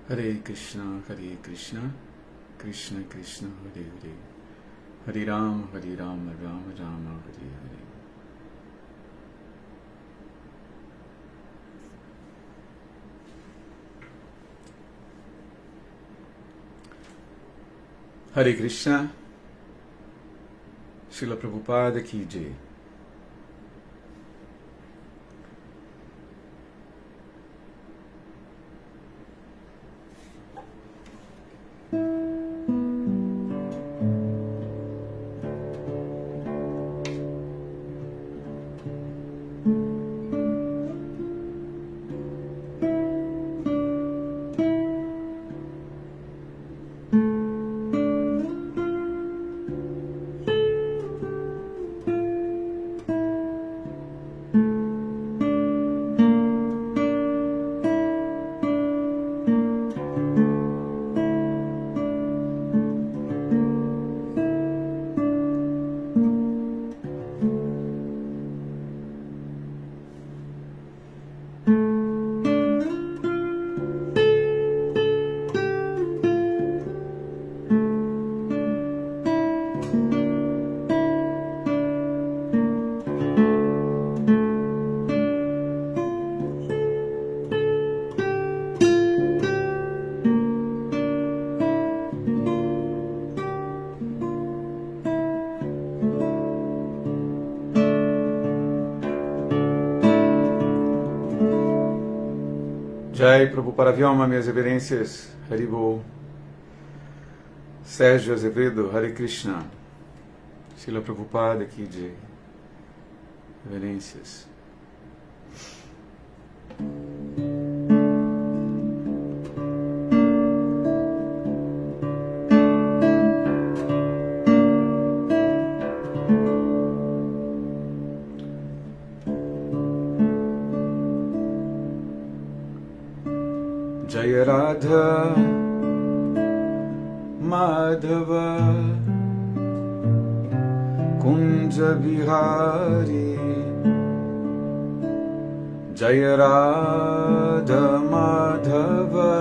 Hare Krishna, Krishna Krishna, Hare Hare, Hare Rama, Rama Rama, Hare Hare. Hare Krishna, Srila Prabhupada Ki Jai. Jai Prabhupada Vyoma, minhas reverências, Haribol. Sérgio Azevedo, Hare Krishna. Srila Prabhupada aqui de reverências. Jaya Radha Madhava Kunja Bihari, Jaya Radha Madhava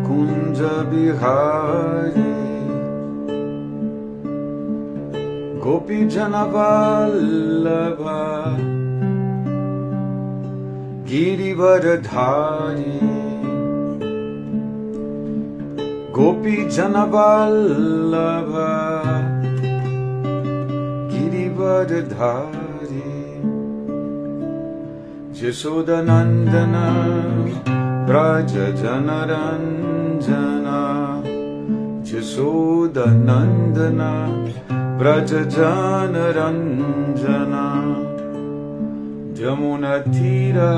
Kunja Bihari, Gopi Jana Vallabha Girivardhari, Gopi Jana Vallabha Girivardhari, Jashoda Nandana Braja Janaranjana, Jashoda Nandana Braja Janaranjana, Jamuna Tira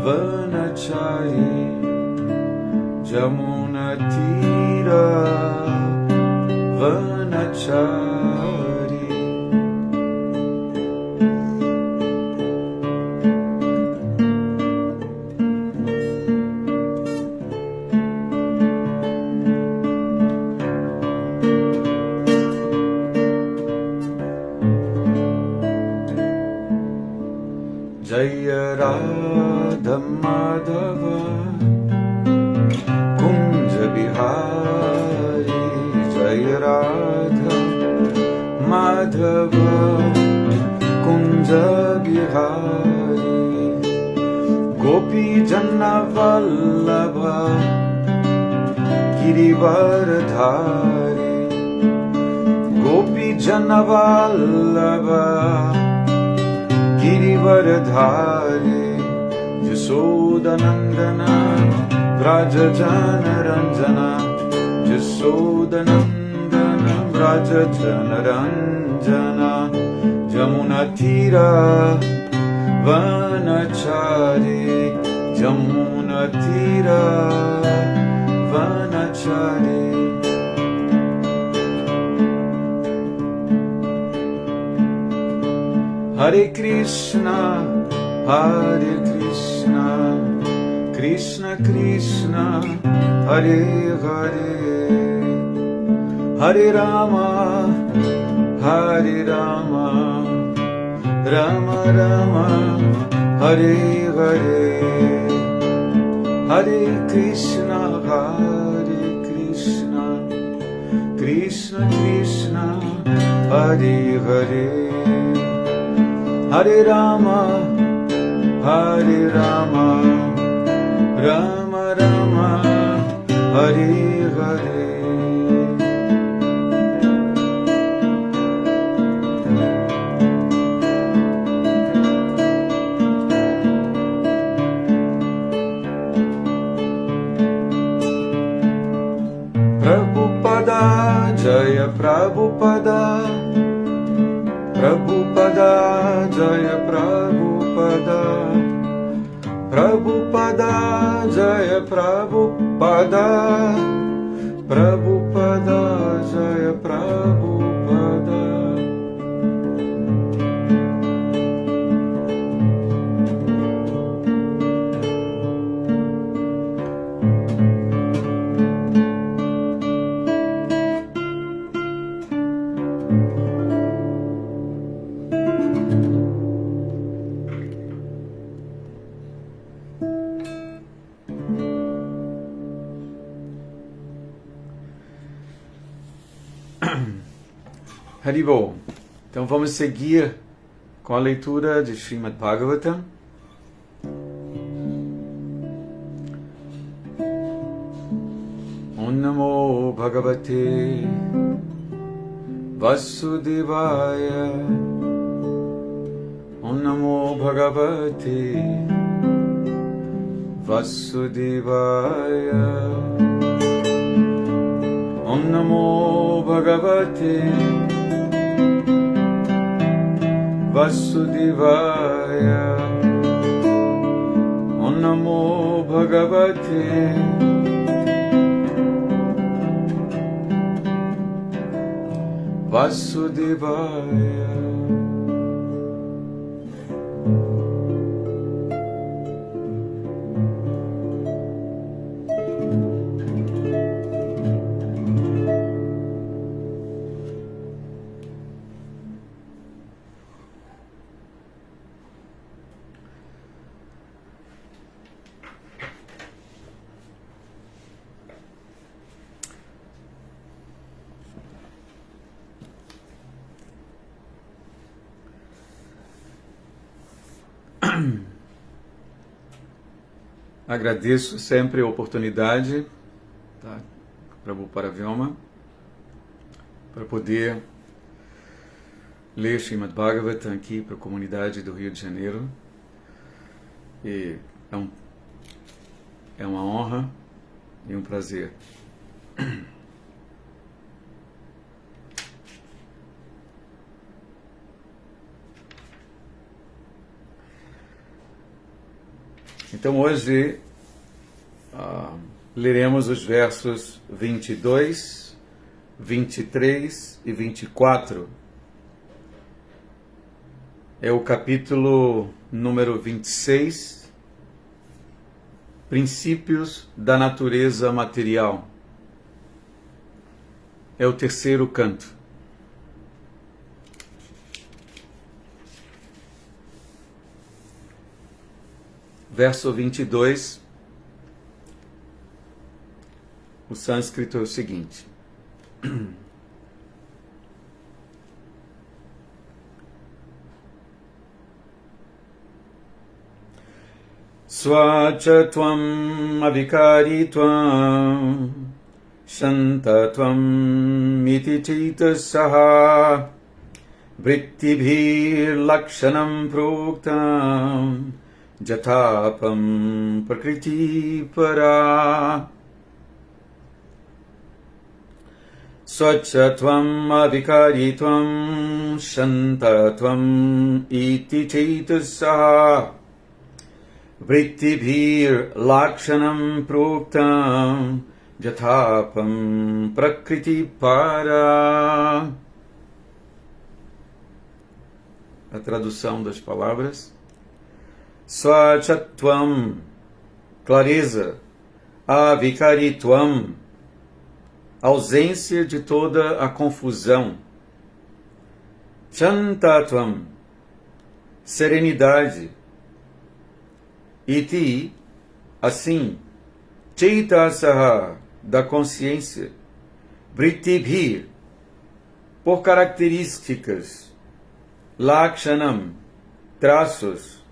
Vanachari, Jamuna Tira Vanachari. Jaya Radha Madhava Kunja Bihari, Jaya Radha Madhava Kunja Bihari, Gopi Jana Vallabha Girivardhari, Gopi Jana Vallabha Girivardhari, Jashoda Nandana Braja Janaranjana, Jashoda Nandana Braja Janaranjana, Jamuna Tira Vanachari, Jamuna Tira Vanachari. Hare Krishna, Krishna Krishna, Hare Hare, Hare Rama, Rama Rama, Hare Hare, Hare Krishna, Krishna Krishna, Hare Hare, Hare Rama, Rama Rama, Hare Hare. Prabhupada, Jaya Prabhupada, Prabhupada, Jaya Prabhupada, Prabhupada, Jaya Prabhupada, Prabhupada, Jaya Prabhupada. Haribol. Então vamos seguir com a leitura de Srimad Bhagavatam. Om Namo Bhagavate Vasudevaya. Om Namo Bhagavate Vasudevaya. Om Namo Bhagavate Vasudevaya. Om Namo Bhagavate Vasudevaya. Agradeço sempre a oportunidade, tá, Prabhupada Vyoma, para poder ler Srimad Bhagavatam aqui para a comunidade do Rio de Janeiro. E é uma honra e um prazer. Então hoje leremos os versos 22, 23 e 24. É o capítulo número 26, Princípios da Natureza Material. É o terceiro canto. Verso 22, o sânscrito é o seguinte. Swachatvam avikaritvam shantatvam iti chetasaha vrittibhir lakshanam proktam Jatapam prakriti para. Swachatvam avikaritvam shantatvam iti chetasaha vrittibhir lakshanam proktam Jatapam prakriti para. A tradução das palavras. Swachatvam, clareza. Avikaritvam, ausência de toda a confusão. Shantatvam, serenidade. Iti, assim, Chaitasaha, da consciência, Vrittibhir, por características, Lakshanam, traços,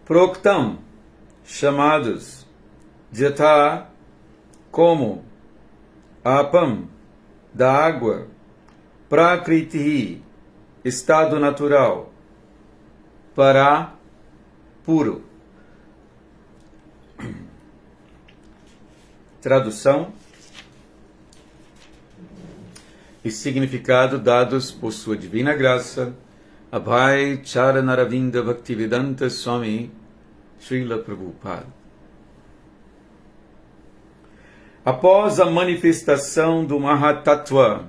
Proktam, chamados, Jata, como, Apam, da água, Prakriti, estado natural, Para, puro. Tradução e significado dados por sua divina graça, Abhay Charanaravinda Bhaktivedanta Swami Srila Prabhupada. Após a manifestação do Mahatattva,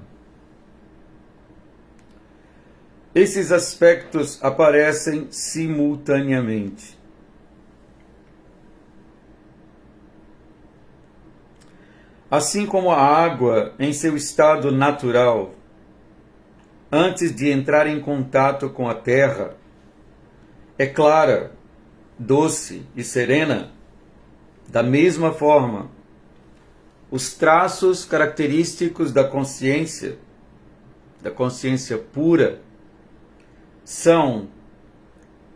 esses aspectos aparecem simultaneamente. Assim como a água em seu estado natural, antes de entrar em contato com a terra, é clara, doce e serena, da mesma forma, os traços característicos da consciência pura, são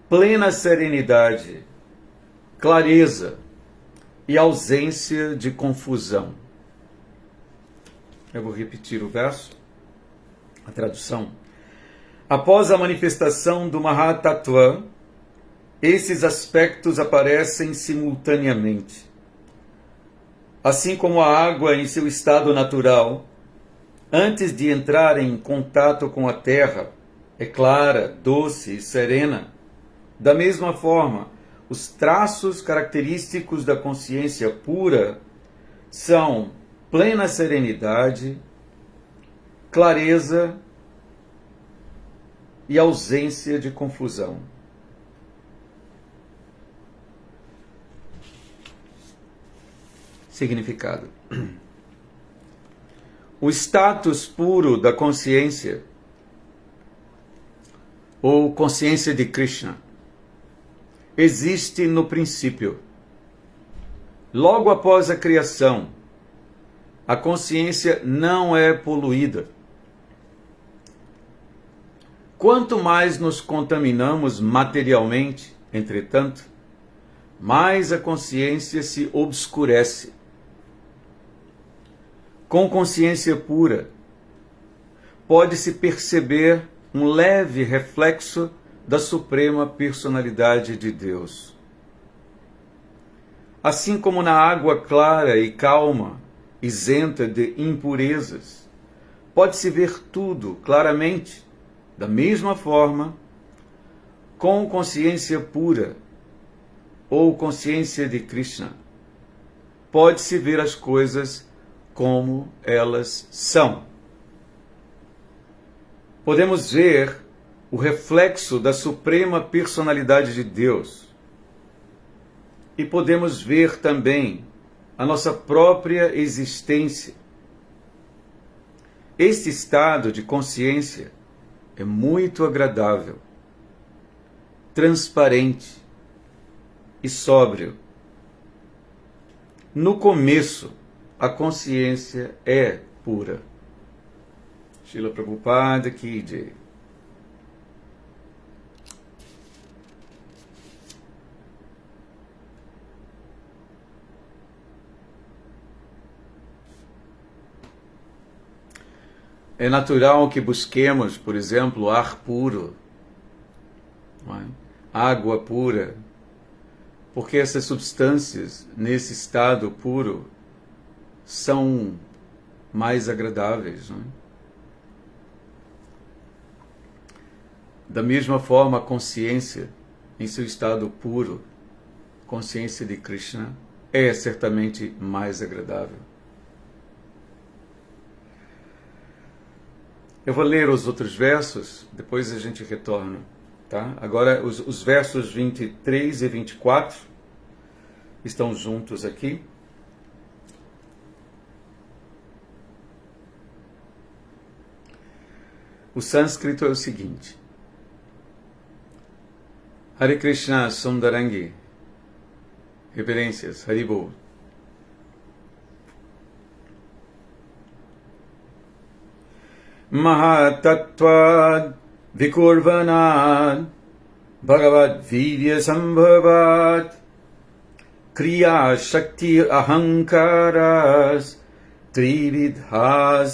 plena serenidade, clareza e ausência de confusão. Eu vou repetir o verso, a tradução. Após a manifestação do Mahatattva, esses aspectos aparecem simultaneamente. Assim como a água em seu estado natural, antes de entrar em contato com a terra, é clara, doce e serena. Da mesma forma, os traços característicos da consciência pura são plena serenidade, clareza e ausência de confusão. Significado. O status puro da consciência, ou consciência de Krishna, existe no princípio. Logo após a criação, a consciência não é poluída. Quanto mais nos contaminamos materialmente, entretanto, mais a consciência se obscurece. Com consciência pura, pode-se perceber um leve reflexo da Suprema Personalidade de Deus. Assim como na água clara e calma, isenta de impurezas, pode-se ver tudo claramente. Da mesma forma, com consciência pura, ou consciência de Krishna, pode-se ver as coisas como elas são. Podemos ver o reflexo da Suprema Personalidade de Deus. E podemos ver também a nossa própria existência. Este estado de consciência é muito agradável, transparente e sóbrio. No começo, a consciência é pura. Srila Prabhupada Ki Jai. É natural que busquemos, por exemplo, ar puro, não é? Água pura, porque essas substâncias, nesse estado puro, são mais agradáveis. Não é? Da mesma forma, a consciência, em seu estado puro, consciência de Krishna, é certamente mais agradável. Eu vou ler os outros versos, depois a gente retorna. Tá? Agora, os versos 23 e 24 estão juntos aqui. O sânscrito é o seguinte. Hare Krishna Sundarangi Reverências, Haribol. Mahatattvad Vikurvanad Bhagavad Vidya Sambhavat Kriya Shakti Ahankaras Trividhas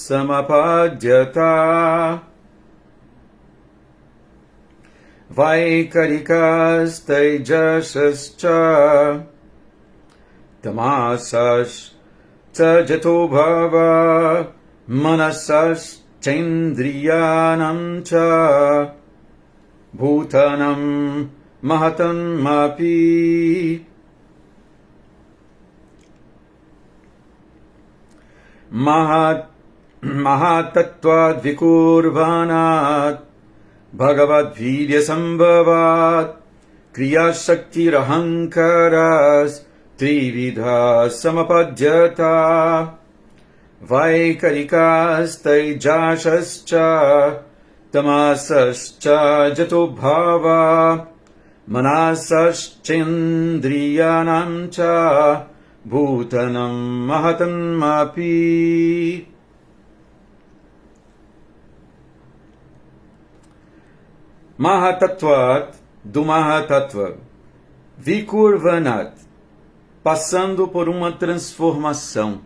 Samapadyata Vaikarikas Tejasascha Tamasas Tajato Bhava Manasas Chendriyanam Cha Bhutanam Mahatam Mapi Mahatattvad Vikurvanat Bhagavad Vidya Sambhavat Kriya Shakti Rahankaras Trividha Samapadyata Vaikarikas Taijashascha Tamasascha Jato Bhava Manasaschendriyanam Cha Bhutanam Mahatam Mapi. Mahatattvat, do Mahatattva, Vikurvanat, passando por uma transformação.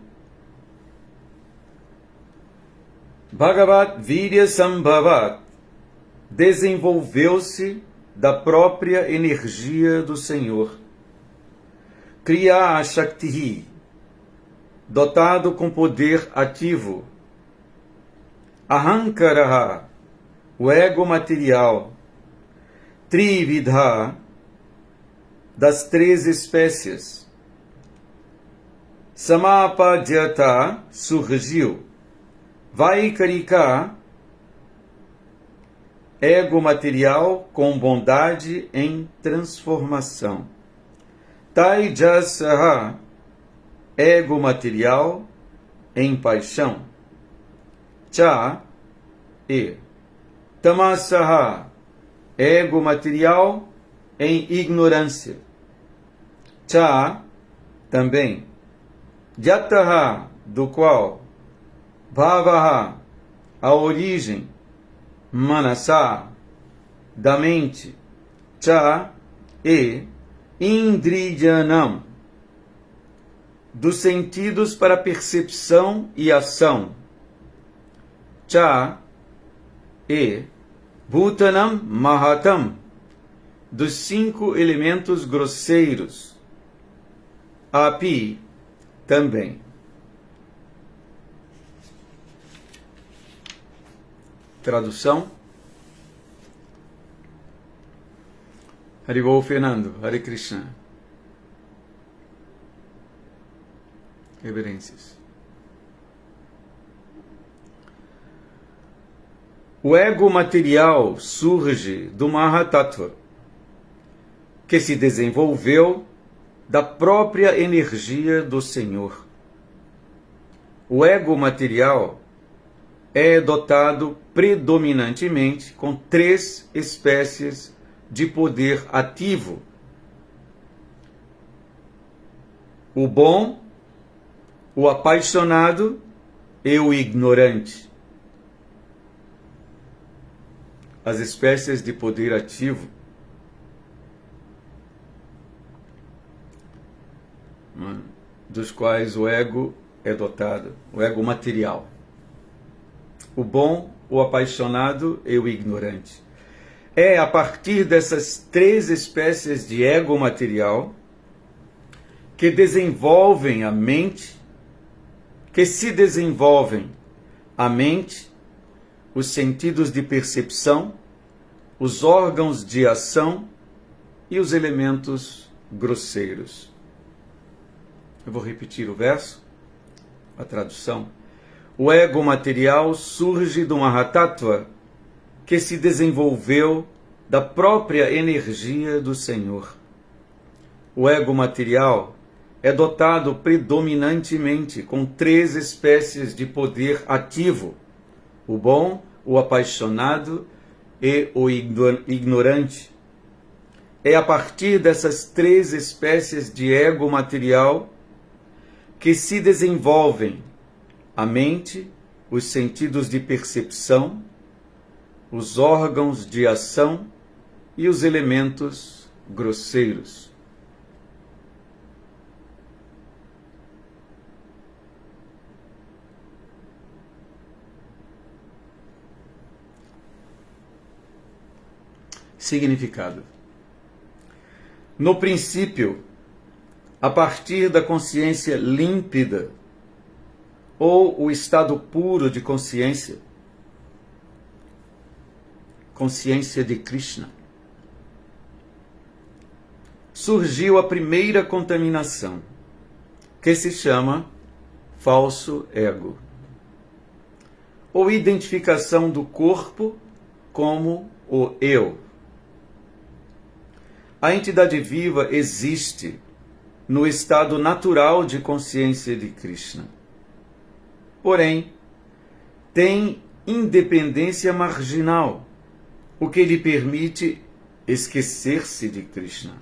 Bhagavad Vidya Sambhavat, desenvolveu-se da própria energia do Senhor. Kriya Shakti, dotado com poder ativo. Ahankaraha, o ego material. Trividha, das 3 espécies. Samapadyata, surgiu. Vaikarika, ego material com bondade em transformação. Taijasaha, ego material em paixão. Cha, e. Tamasaha, ego material em ignorância. Cha, também. Jataha, do qual. Bhavaha, a origem. Manasa, da mente. Cha, e. Indriyanam, dos sentidos para percepção e ação. Cha, e. Bhutanam Mahatam, dos 5 elementos grosseiros. Api, também. Tradução. Haribol Fernando, Hare Krishna. Reverências. O ego material surge do Mahatattva, que se desenvolveu da própria energia do Senhor. O ego material é dotado predominantemente com 3 espécies de poder ativo: o bom, o apaixonado e o ignorante. As espécies de poder ativo dos quais o ego é dotado, o ego material. O bom, o apaixonado e o ignorante. É a partir dessas 3 espécies de ego material que desenvolvem a mente, que se desenvolvem a mente, os sentidos de percepção, os órgãos de ação e os elementos grosseiros. Eu vou repetir o verso, a tradução. O ego material surge do Mahatattva, que se desenvolveu da própria energia do Senhor. O ego material é dotado predominantemente com 3 espécies de poder ativo: o bom, o apaixonado e o ignorante. é a partir dessas três espécies de ego material que se desenvolvem a mente, os sentidos de percepção, os órgãos de ação e os elementos grosseiros. Significado. No princípio, a partir da consciência límpida, ou o estado puro de consciência, consciência de Krishna, surgiu a primeira contaminação, que se chama falso ego, ou identificação do corpo como o eu. A entidade viva existe no estado natural de consciência de Krishna. Porém, tem independência marginal, o que lhe permite esquecer-se de Krishna.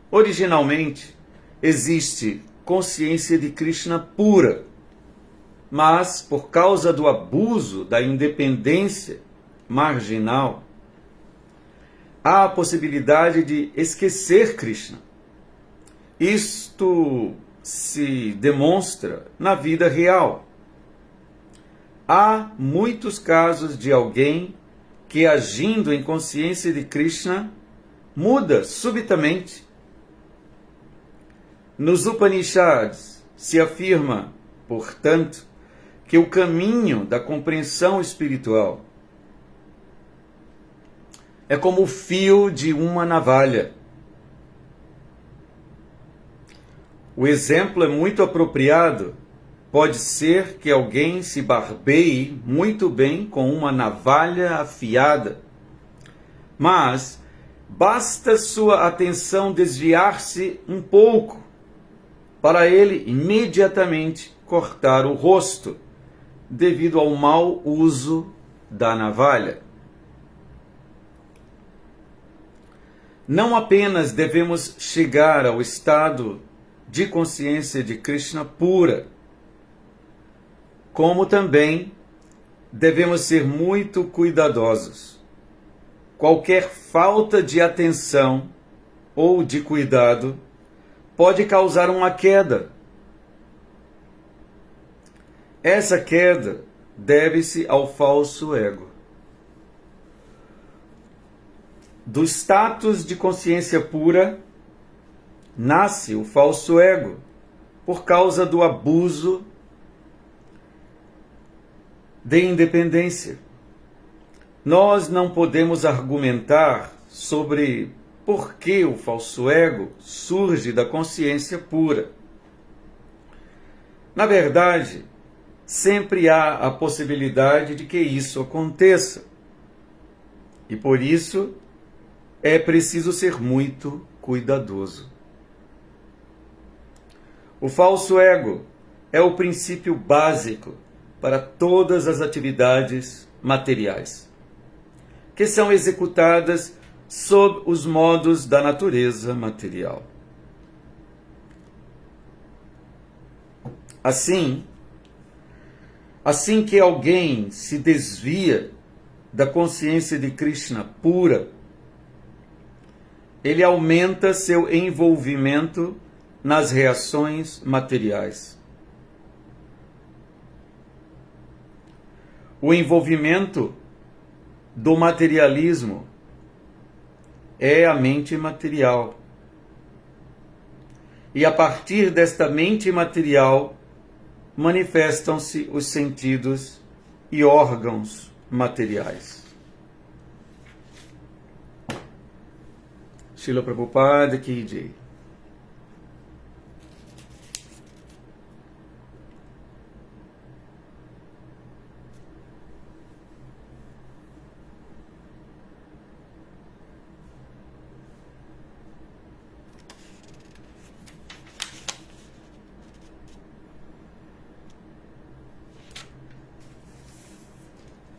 Originalmente, existe consciência de Krishna pura, mas por causa do abuso da independência marginal, há a possibilidade de esquecer Krishna. Isto se demonstra na vida real. Há muitos casos de alguém que, agindo em consciência de Krishna, muda subitamente. Nos Upanishads se afirma, portanto, que o caminho da compreensão espiritual é como o fio de uma navalha. O exemplo é muito apropriado. Pode ser que alguém se barbeie muito bem com uma navalha afiada, mas basta sua atenção desviar-se um pouco para ele imediatamente cortar o rosto, devido ao mau uso da navalha. Não apenas devemos chegar ao estado de consciência de Krishna pura, como também devemos ser muito cuidadosos. Qualquer falta de atenção ou de cuidado pode causar uma queda. Essa queda deve-se ao falso ego. Do status de consciência pura, nasce o falso ego, por causa do abuso de independência. Nós não podemos argumentar sobre por que o falso ego surge da consciência pura. Na verdade, sempre há a possibilidade de que isso aconteça. E por isso é preciso ser muito cuidadoso. O falso ego é o princípio básico para todas as atividades materiais, que são executadas sob os modos da natureza material. Assim que alguém se desvia da consciência de Krishna pura, ele aumenta seu envolvimento nas reações materiais. O envolvimento do materialismo é a mente material. E a partir desta mente material manifestam-se os sentidos e órgãos materiais. Srila Prabhupada Ki Jai.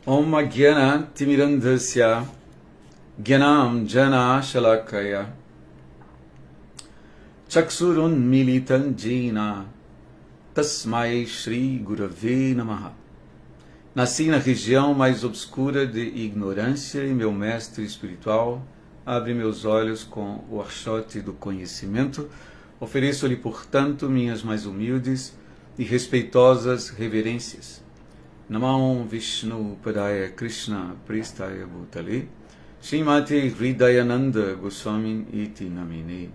Om Ajnana Timirandhasya Gyanam Jana Shalakaya Chaksurun Militan Jena Tasmai Shri Gurave Namaha. Nasci na região mais obscura de ignorância e meu mestre espiritual abre meus olhos com o archote do conhecimento. Ofereço-lhe, portanto, minhas mais humildes e respeitosas reverências. Namah Vishnu Padaya Krishna Prestaya Bhutale Srimati Hridayananda Goswami Iti Namine.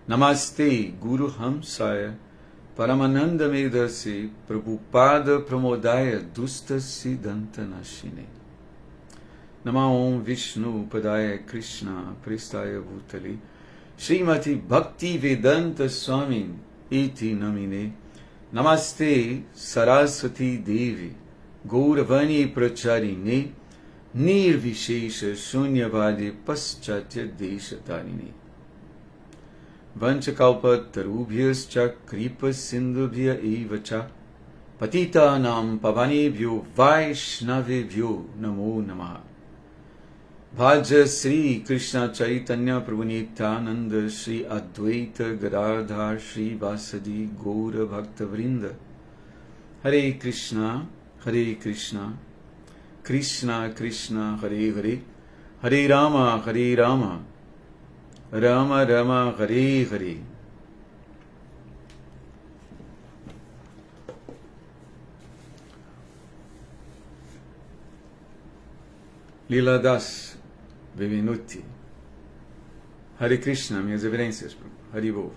Namaste Guru Hamsaya Paramananda Medasi Prabhupada Pramodaya Dusta Siddhanta Nashine. Namah Vishnu Padaya Krishna Prestaya Bhutale Srimati Bhakti Vedanta Swami Iti Namine. Namaste Saraswati Devi Gauravani Pracharine Nirvishesha Shunyavadi Paschatya Deshatarine. Vanchakalpa Tarubhyascha Kripa Sindhubhya Evacha Patita Nam Pavanebhyo Vaishnavebhyo Namo Namaha. Bhaja Sri Krishna Chaitanya Prabhu Nityananda Sri Advaita Gadadhar Sri Vasadi Gaura Bhakta Vrinda. Hare Krishna, Krishna Krishna, Hare Hare, Hare Rama, Rama Rama, Hare Hare. Lila Das Benvenuti. Hare Krishna, minhas reverências. Haribol.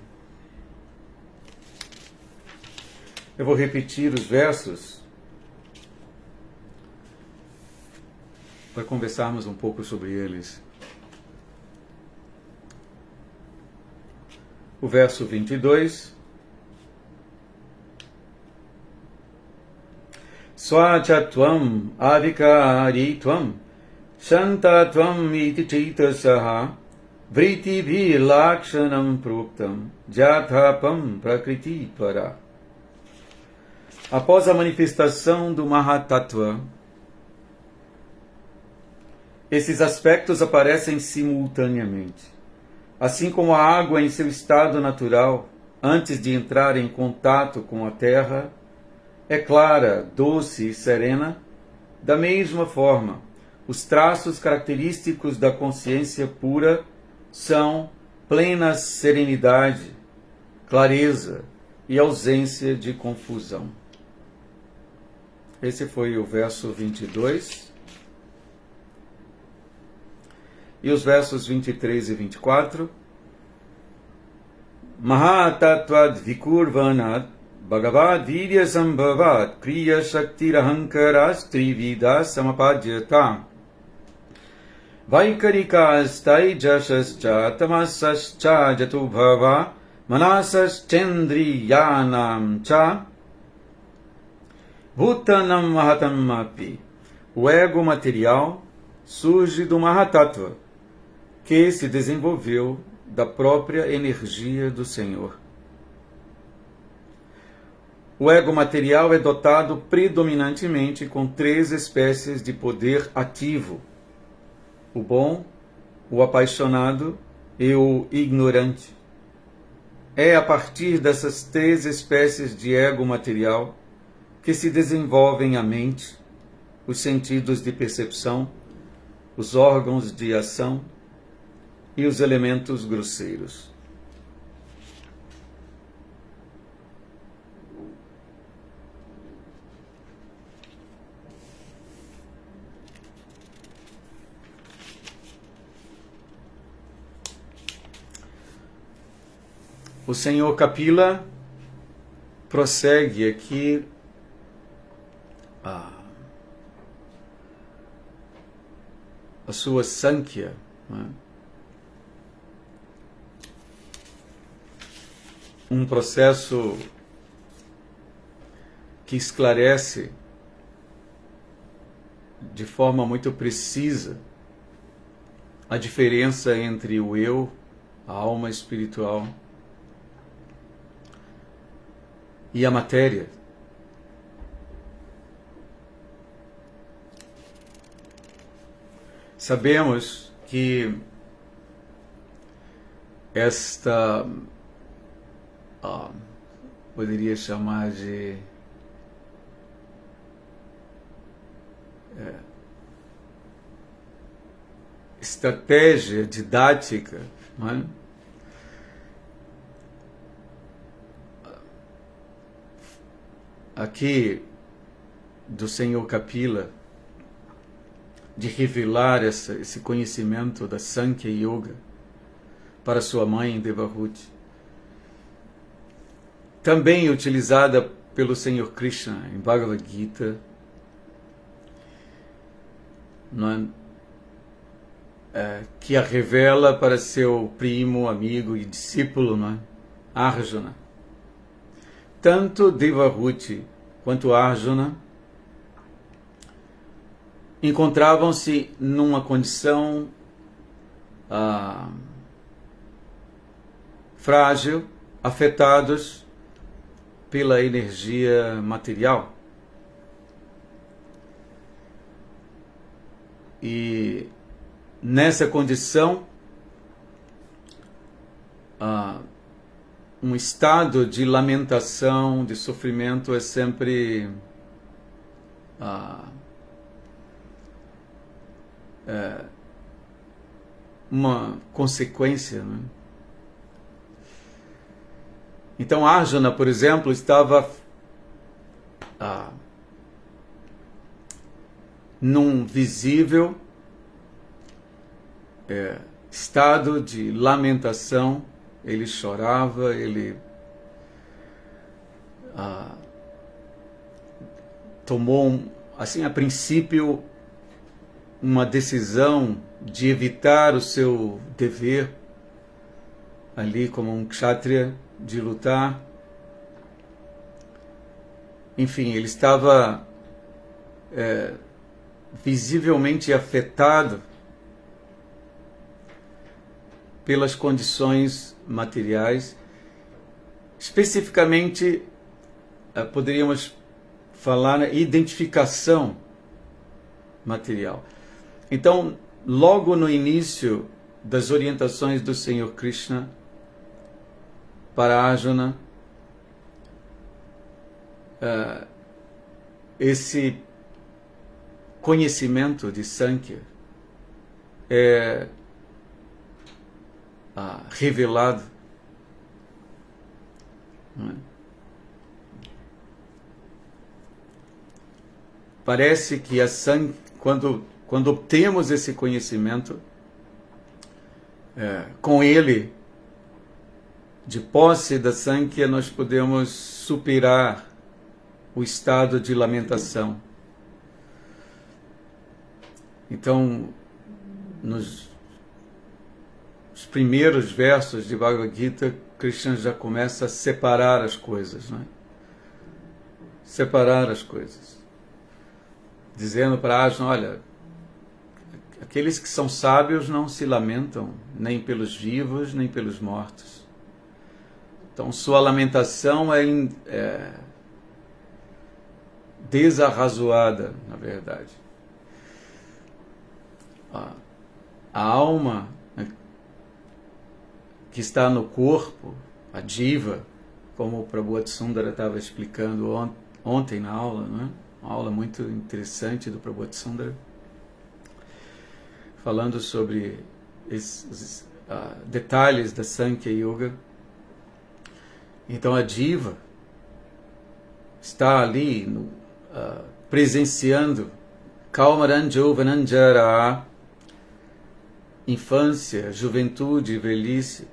Eu vou repetir os versos para conversarmos um pouco sobre eles. O verso 22. Swachatvam avikaritvam Shantatvam iti chaitasaha Vriti bhi lakshanam pruktam Jathapam prakriti para. Após a manifestação do Mahatattva, esses aspectos aparecem simultaneamente. Assim como a água em seu estado natural, antes de entrar em contato com a terra, é clara, doce e serena, da mesma forma, os traços característicos da consciência pura são plena serenidade, clareza e ausência de confusão. Esse foi o verso 22. E os versos 23 e 24. Mahatattvad vikurvanat Bhagavad Virya Sambhavat Kriya Shakti Rahankaras Trivida Samapadyata Vaikarikas Taijasascha Tamasascha Jatubhava Manasaschendriyanam Cha Bhutanam Mahatam Api. O ego material surge do Mahatattva, que se desenvolveu da própria energia do Senhor. O ego material é dotado predominantemente com 3 espécies de poder ativo: o bom, o apaixonado e o ignorante. É a partir dessas 3 espécies de ego material que se desenvolvem a mente, os sentidos de percepção, os órgãos de ação e os elementos grosseiros. O Senhor Kapila prossegue aqui a sua Sankhya, né? Um processo que esclarece de forma muito precisa a diferença entre o eu, a alma espiritual, e a matéria. Sabemos que esta poderia chamar de estratégia didática, não é? Aqui do Senhor Kapila, de revelar esse conhecimento da Sankhya Yoga para sua mãe Devahuti, também utilizada pelo Senhor Krishna em Bhagavad Gita, não é? Que a revela para seu primo, amigo e discípulo, não é? Arjuna. Tanto Devahuti quanto Arjuna encontravam-se numa condição frágil, afetados pela energia material. E nessa condição, um estado de lamentação, de sofrimento é sempre uma consequência, né? Então Arjuna, por exemplo, estava num visível estado de lamentação. Ele chorava, ele tomou, assim, a princípio, uma decisão de evitar o seu dever ali como um kshatriya, de lutar. Enfim, ele estava visivelmente afetado pelas condições materiais, especificamente poderíamos falar na identificação material. Então, logo no início das orientações do Senhor Krishna para Arjuna, esse conhecimento de Sankhya é revelado. Não é? Parece que quando obtemos esse conhecimento, com ele, de posse da Sankhya, nós podemos superar o estado de lamentação. Então, nos primeiros versos de Bhagavad Gita, Krishna já começa a separar as coisas, não é? Separar as coisas. Dizendo para Arjuna, olha, aqueles que são sábios não se lamentam nem pelos vivos, nem pelos mortos. Então, sua lamentação é desarrazoada, na verdade. A alma que está no corpo, a diva, como o Prabhupada Sundara estava explicando ontem na aula, não é? Uma aula muito interessante do Prabhupada Sundara, falando sobre esses detalhes da Sankhya Yoga. Então a diva está ali presenciando Kaumaranjo Vananjara, infância, juventude e velhice.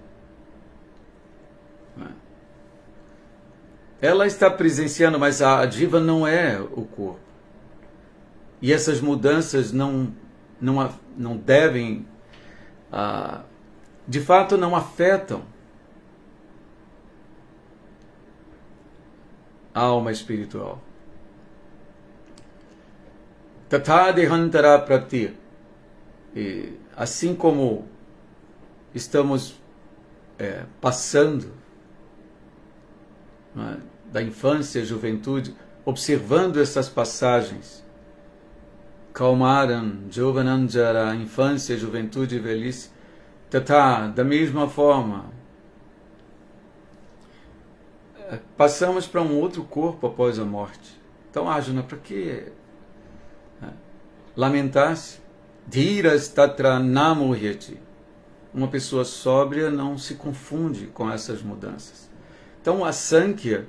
Ela está presenciando, mas a diva não é o corpo. E essas mudanças não devem, de fato, não afetam a alma espiritual. Tatha dehantara prapti. E assim como estamos passando da infância à juventude, observando essas passagens Kaumaram, Jovananjara, infância, juventude e velhice. Tata, da mesma forma, passamos para um outro corpo após a morte. Então, Arjuna, para que lamentar-se? Dhiras tatra namuhyati. Uma pessoa sóbria não se confunde com essas mudanças. Então, a Sankhya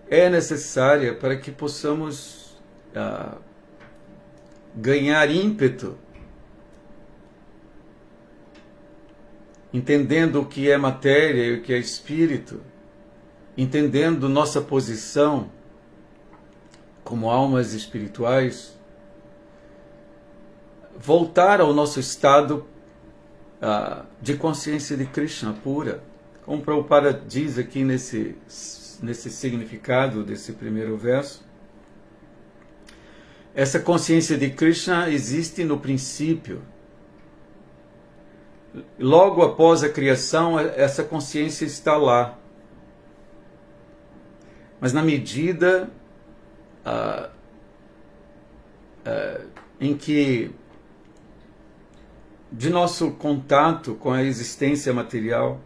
é necessária para que possamos ganhar ímpeto, entendendo o que é matéria e o que é espírito, entendendo nossa posição como almas espirituais, voltar ao nosso estado de consciência de Krishna pura. Como Prabhupada diz aqui nesse significado desse primeiro verso, essa consciência de Krishna existe no princípio. Logo após a criação, essa consciência está lá. Mas na medida em que de nosso contato com a existência material,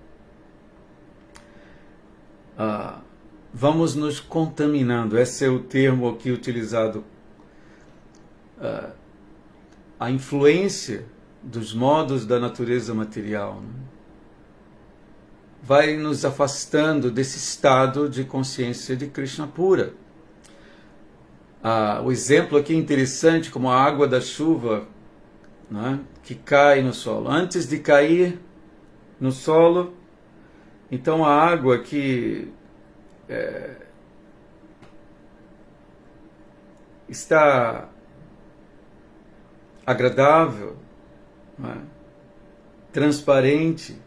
vamos nos contaminando. Esse é o termo aqui utilizado. A influência dos modos da natureza material, né, vai nos afastando desse estado de consciência de Krishna pura. O exemplo aqui é interessante, como a água da chuva, né, que cai no solo. Antes de cair no solo, então a água que está agradável, né, transparente,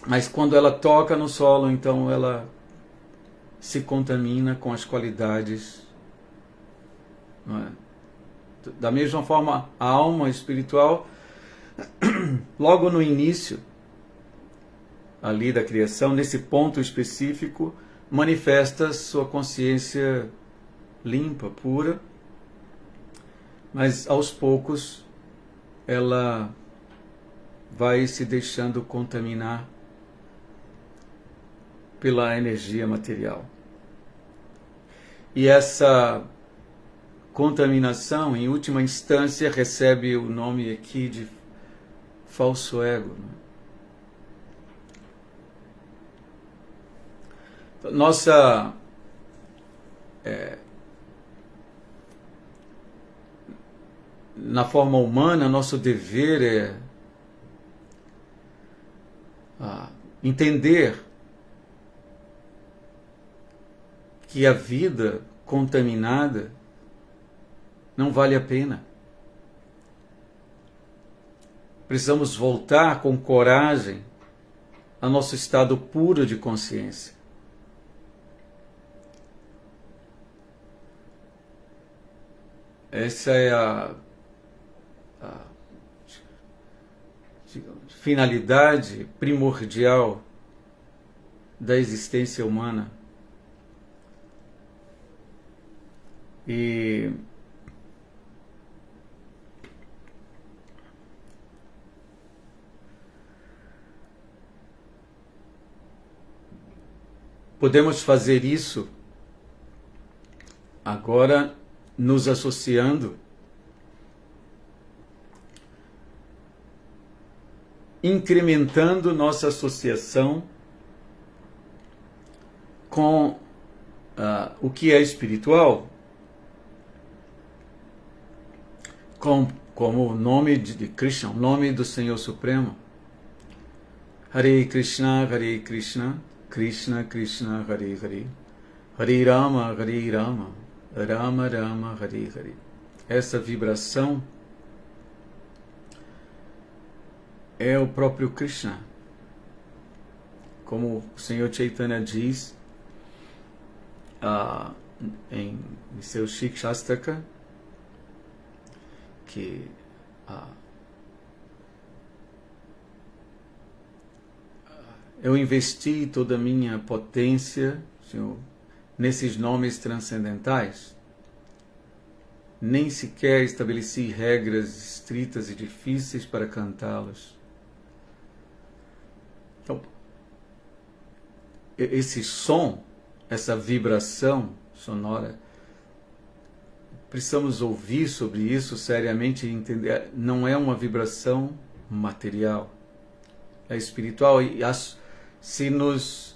mas quando ela toca no solo, então ela se contamina com as qualidades, não é? Da mesma forma, a alma espiritual, logo no início ali da criação, nesse ponto específico, manifesta sua consciência limpa, pura, mas aos poucos ela vai se deixando contaminar pela energia material. E essa contaminação, em última instância, recebe o nome aqui de falso ego. Nossa na forma humana, nosso dever é entender que a vida contaminada não vale a pena. Precisamos voltar com coragem ao nosso estado puro de consciência. Essa é a finalidade primordial da existência humana. E podemos fazer isso agora nos associando, incrementando nossa associação com o que é espiritual, como o nome de Krishna, o nome do Senhor Supremo. Hare Krishna, Krishna Krishna, Hare Hare, Hare Rama, Rama Rama, Hare Hare. Essa vibração é o próprio Krishna. Como o Senhor Chaitanya diz em seu Shikshastaka, que eu investi toda a minha potência, Senhor, nesses nomes transcendentais. Nem sequer estabeleci regras estritas e difíceis para cantá-los. Então, esse som, essa vibração sonora, precisamos ouvir sobre isso seriamente e entender. Não é uma vibração material, é espiritual. E se nos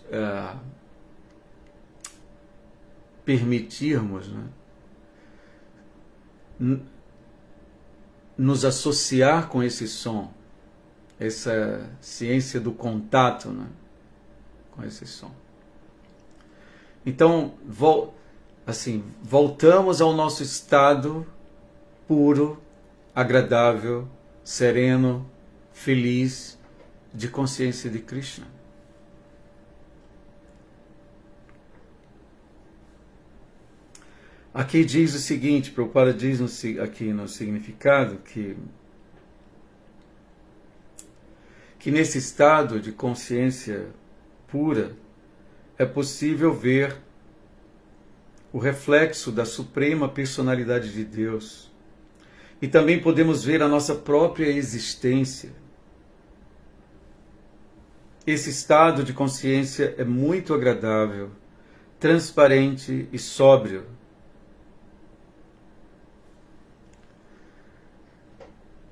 permitirmos, né, nos associar com esse som, essa ciência do contato, né, com esse som. Então, voltamos ao nosso estado puro, agradável, sereno, feliz, de consciência de Krishna. Aqui diz o seguinte, Prabhupada diz aqui no significado que nesse estado de consciência pura é possível ver o reflexo da suprema personalidade de Deus. E também podemos ver a nossa própria existência. Esse estado de consciência é muito agradável, transparente e sóbrio.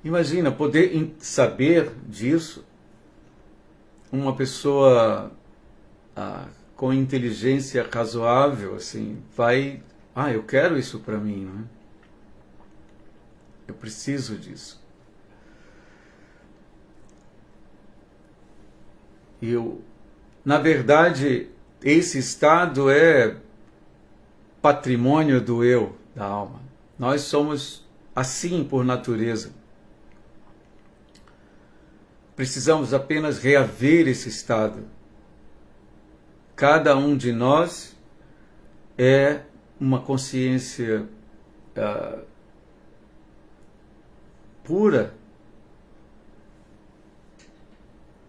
Imagina poder saber disso, uma pessoa com inteligência razoável, assim, vai, eu quero isso para mim, não é? Eu preciso disso. Na verdade, esse estado é patrimônio do eu, da alma. Nós somos assim por natureza. Precisamos apenas reaver esse estado. Cada um de nós é uma consciência pura,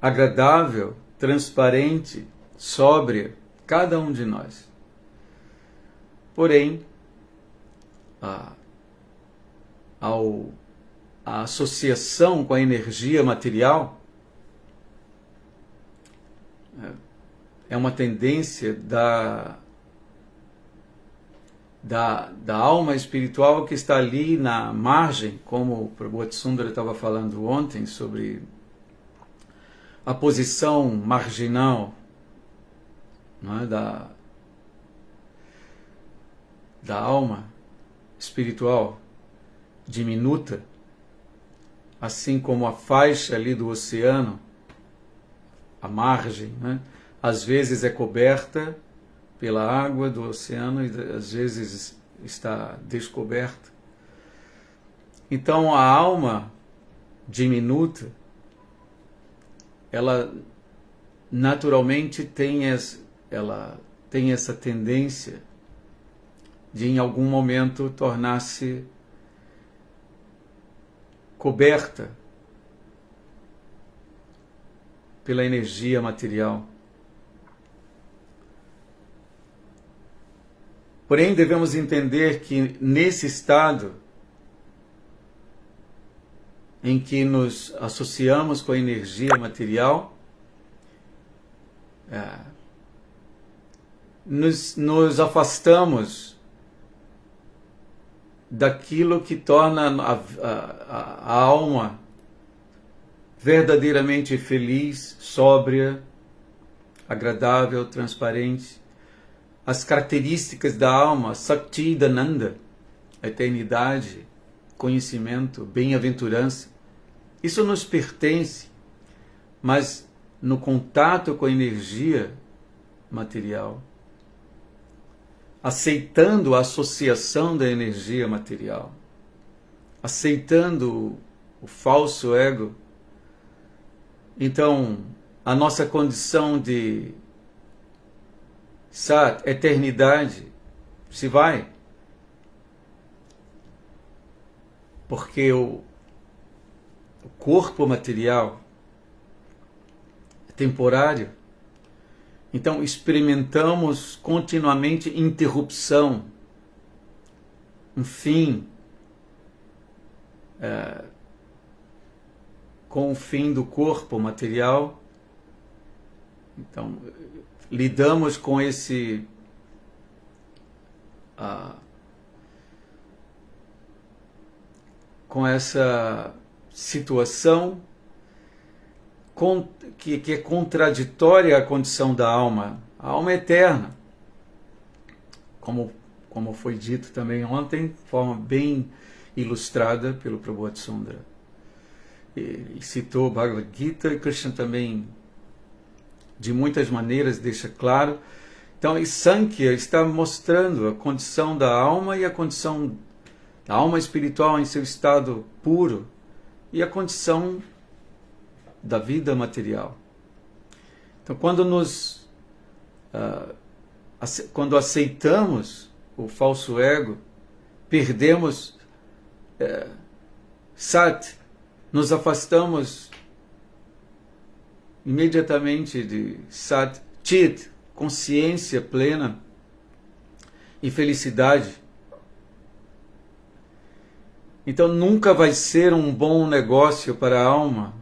agradável, transparente, sóbria, cada um de nós. Porém, a associação com a energia material é uma tendência da alma espiritual que está ali na margem, como o Prabhupada Sundara estava falando ontem sobre a posição marginal, não é, da alma espiritual diminuta, assim como a faixa ali do oceano, a margem, né, às vezes é coberta pela água do oceano e às vezes está descoberta. Então a alma diminuta, ela naturalmente tem essa tendência de em algum momento tornar-se coberta pela energia material. Porém, devemos entender que nesse estado em que nos associamos com a energia material, nos afastamos daquilo que torna a alma verdadeiramente feliz, sóbria, agradável, transparente. As características da alma, Satchidananda, eternidade, conhecimento, bem-aventurança, isso nos pertence, mas no contato com a energia material, aceitando a associação da energia material, aceitando o falso ego, então a nossa condição de Sat, eternidade, se vai. Porque o corpo material é temporário Então, experimentamos continuamente interrupção, um fim, com o fim do corpo material. Então, lidamos com esse com essa situação que é contraditória à condição da alma. A alma é eterna, como foi dito também ontem, de forma bem ilustrada pelo Prabhupada Sundara. Ele citou o Bhagavad Gita, e Krishna também, de muitas maneiras, deixa claro. Então, e Sankhya está mostrando a condição da alma e a condição da alma espiritual em seu estado puro e a condição da vida material. Então, quando aceitamos o falso ego, perdemos Sat, nos afastamos imediatamente de Sat Chit, consciência plena e felicidade. Então nunca vai ser um bom negócio para a alma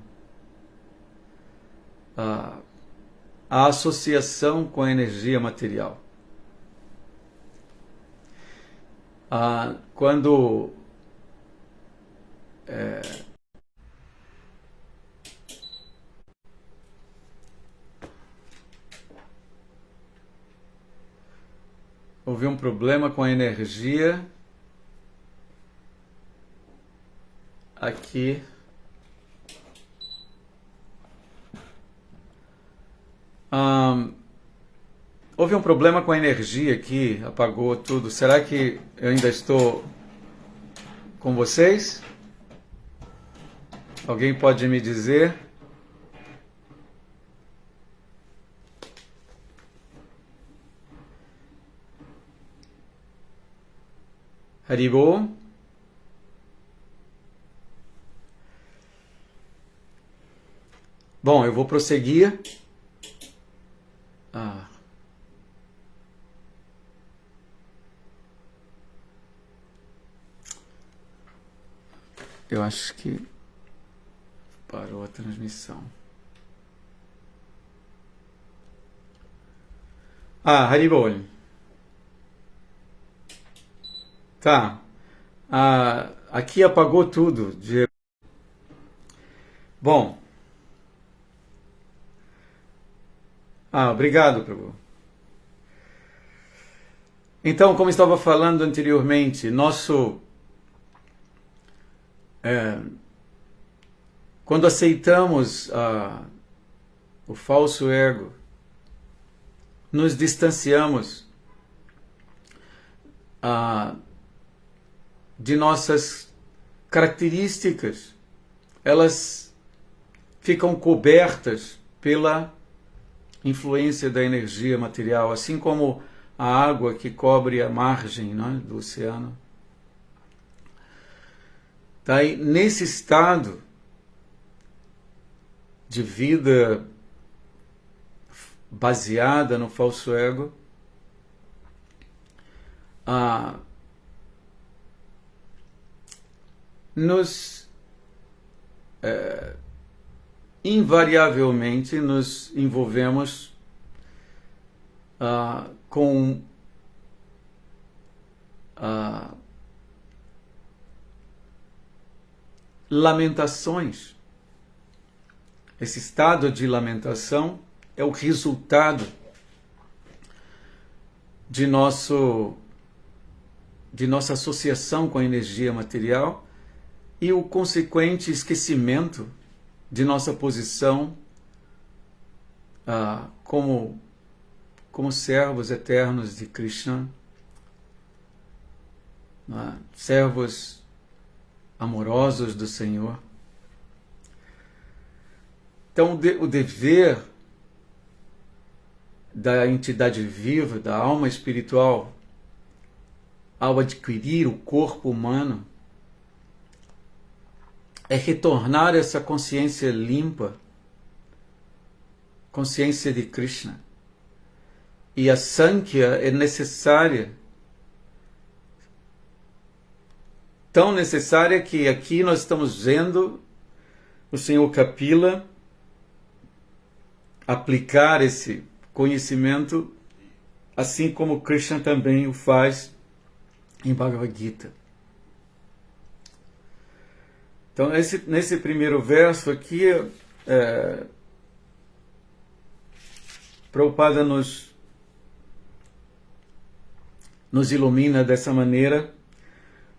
a associação com a energia material. Quando houve um problema com a energia aqui. Houve um problema com a energia aqui, apagou tudo. Será que eu ainda estou com vocês? Alguém pode me dizer? Haribol? Bom, eu vou prosseguir. Eu acho que parou a transmissão. Haribol. Tá. Aqui apagou tudo. Bom. Obrigado, Prabhu. Então, como estava falando anteriormente, quando aceitamos o falso ego, nos distanciamos de nossas características. Elas ficam cobertas pela influência da energia material, assim como a água que cobre a margem, né, do oceano. Daí, nesse estado de vida baseada no falso ego, invariavelmente nos envolvemos com lamentações. Esse estado de lamentação é o resultado de nossa associação com a energia material e o consequente esquecimento de nossa posição como servos eternos de Krishna, servos amorosos do Senhor. Então, o dever da entidade viva, da alma espiritual, ao adquirir o corpo humano, é retornar essa consciência limpa, consciência de Krishna, E a Sankhya é necessária, tão necessária que aqui nós estamos vendo o Senhor Kapila aplicar esse conhecimento, assim como Krishna também o faz em Bhagavad Gita. Então, nesse primeiro verso aqui, Prabhupada nos ilumina dessa maneira,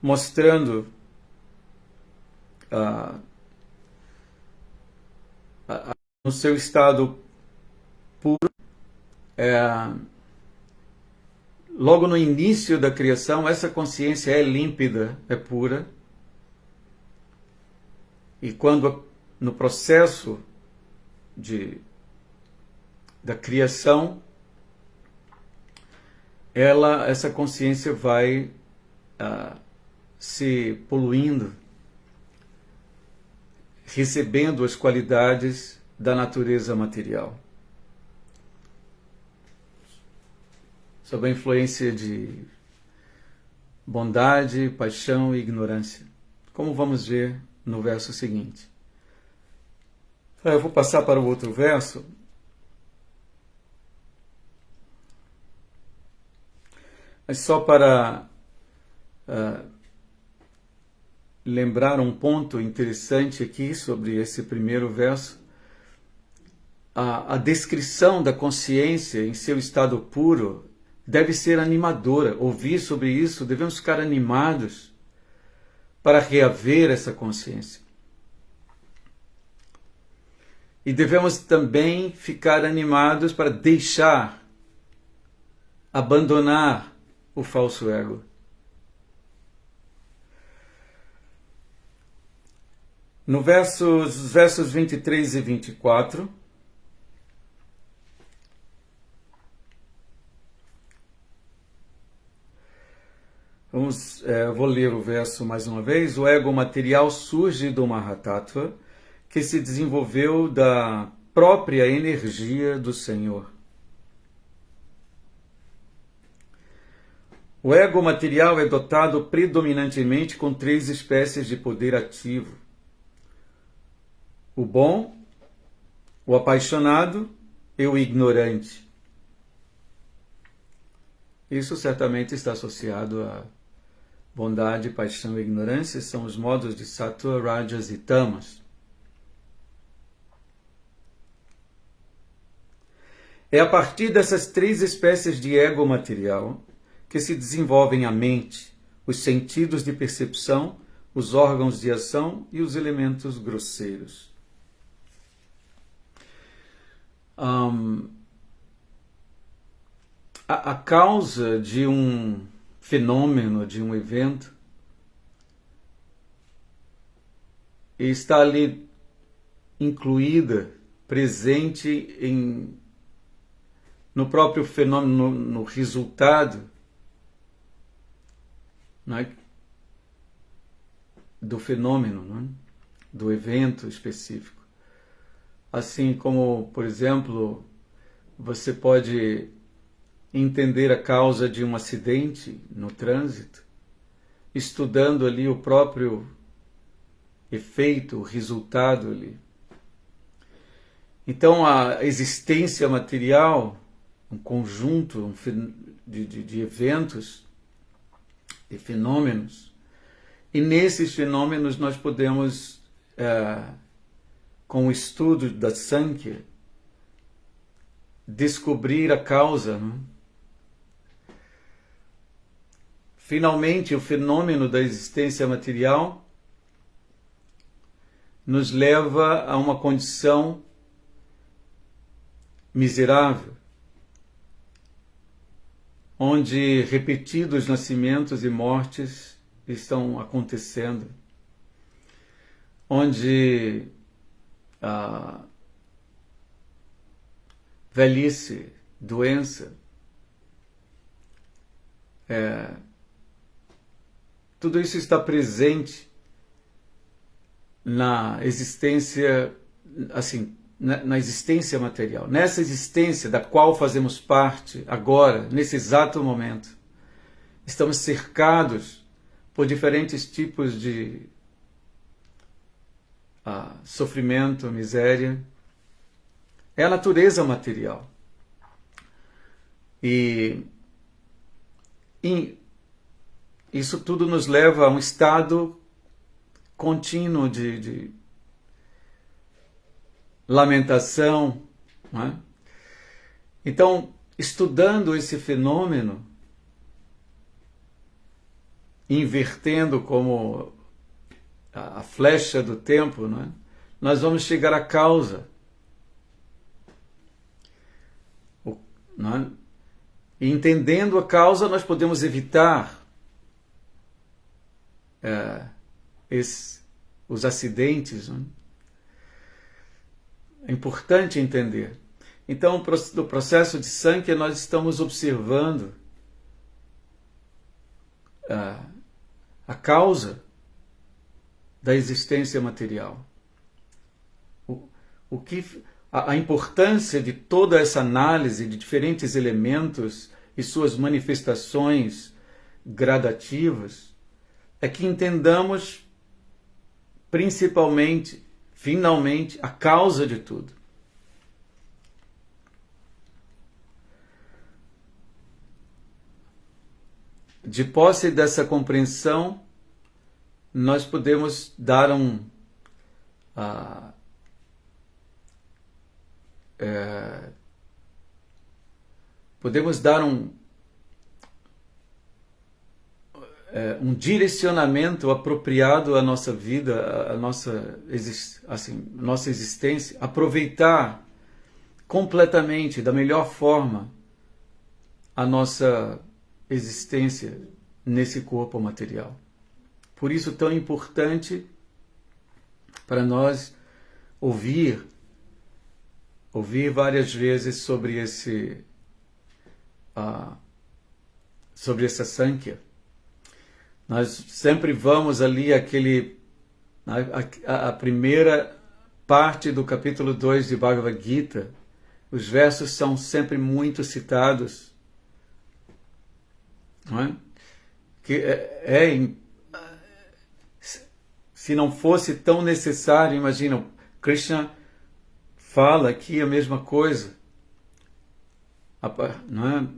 mostrando no seu estado puro, logo no início da criação, essa consciência é límpida, é pura. E quando no processo da criação, essa consciência vai se poluindo, recebendo as qualidades da natureza material, sob a influência de bondade, paixão e ignorância, como vamos ver no verso seguinte. Eu vou passar para o outro verso. Mas só para lembrar um ponto interessante aqui sobre esse primeiro verso, a descrição da consciência em seu estado puro deve ser animadora. Ouvir sobre isso, devemos ficar animados para reaver essa consciência. E devemos também ficar animados para abandonar o falso ego. No versos 23 e 24, vou ler o verso mais uma vez. O ego material surge do Mahatattva, que se desenvolveu da própria energia do Senhor. O ego material é dotado predominantemente com 3 espécies de poder ativo: o bom, o apaixonado e o ignorante. Isso certamente está associado a bondade, paixão e ignorância, são os modos de Sattva, Rajas e Tamas. É a partir dessas 3 espécies de ego material que se desenvolvem a mente, os sentidos de percepção, os órgãos de ação e os elementos grosseiros. A causa de um fenômeno, de um evento, está ali incluída, presente no próprio fenômeno, no resultado, não é? Do fenômeno, não é? Do evento específico. Assim como, por exemplo, você pode entender a causa de um acidente no trânsito, estudando ali o próprio efeito, o resultado ali. Então, a existência material, um conjunto de eventos e fenômenos, e nesses fenômenos nós podemos, com o estudo da Sankhya, descobrir a causa, não? Finalmente, o fenômeno da existência material nos leva a uma condição miserável, onde repetidos nascimentos e mortes estão acontecendo, onde a velhice, doença, tudo isso está presente na existência, assim, na existência material, nessa existência da qual fazemos parte agora, nesse exato momento. Estamos cercados por diferentes tipos de sofrimento, miséria. É a natureza material. E isso tudo nos leva a um estado contínuo de lamentação, não é? Então, estudando esse fenômeno, invertendo como a flecha do tempo, não é? Nós vamos chegar à causa. Não é? E entendendo a causa, nós podemos evitar os acidentes. Não é? É importante entender. Então, no processo de Sankhya, nós estamos observando a causa da existência material. A importância de toda essa análise de diferentes elementos e suas manifestações gradativas é que entendamos principalmente, finalmente, a causa de tudo. De posse dessa compreensão, nós podemos dar um direcionamento apropriado à nossa vida, à nossa existência, aproveitar completamente, da melhor forma, a nossa existência nesse corpo material. Por isso, tão importante para nós ouvir várias vezes sobre sobre essa Sankhya. Nós sempre vamos ali a primeira parte do capítulo 2 de Bhagavad Gita. Os versos são sempre muito citados. Não é? Se não fosse tão necessário, imagina, Krishna fala aqui a mesma coisa, não é?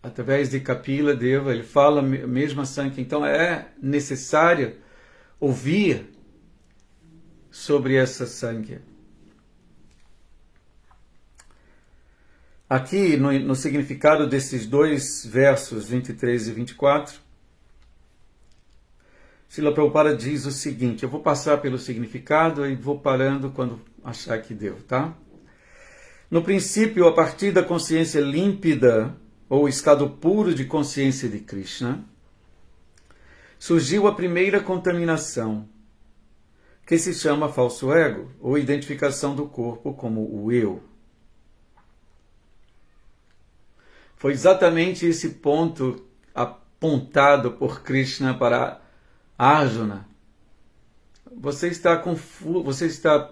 Através de Kapila Deva, ele fala a mesma Sankhya. Então é necessário ouvir sobre essa Sankhya. Aqui, no significado desses dois versos, 23 e 24, Srila Prabhupada diz o seguinte, eu vou passar pelo significado e vou parando quando achar que deu, tá? No princípio, a partir da consciência límpida, ou estado puro de consciência de Krishna, surgiu a primeira contaminação, que se chama falso ego, ou identificação do corpo como o eu. Foi exatamente esse ponto apontado por Krishna para Arjuna. Você está confuso, você está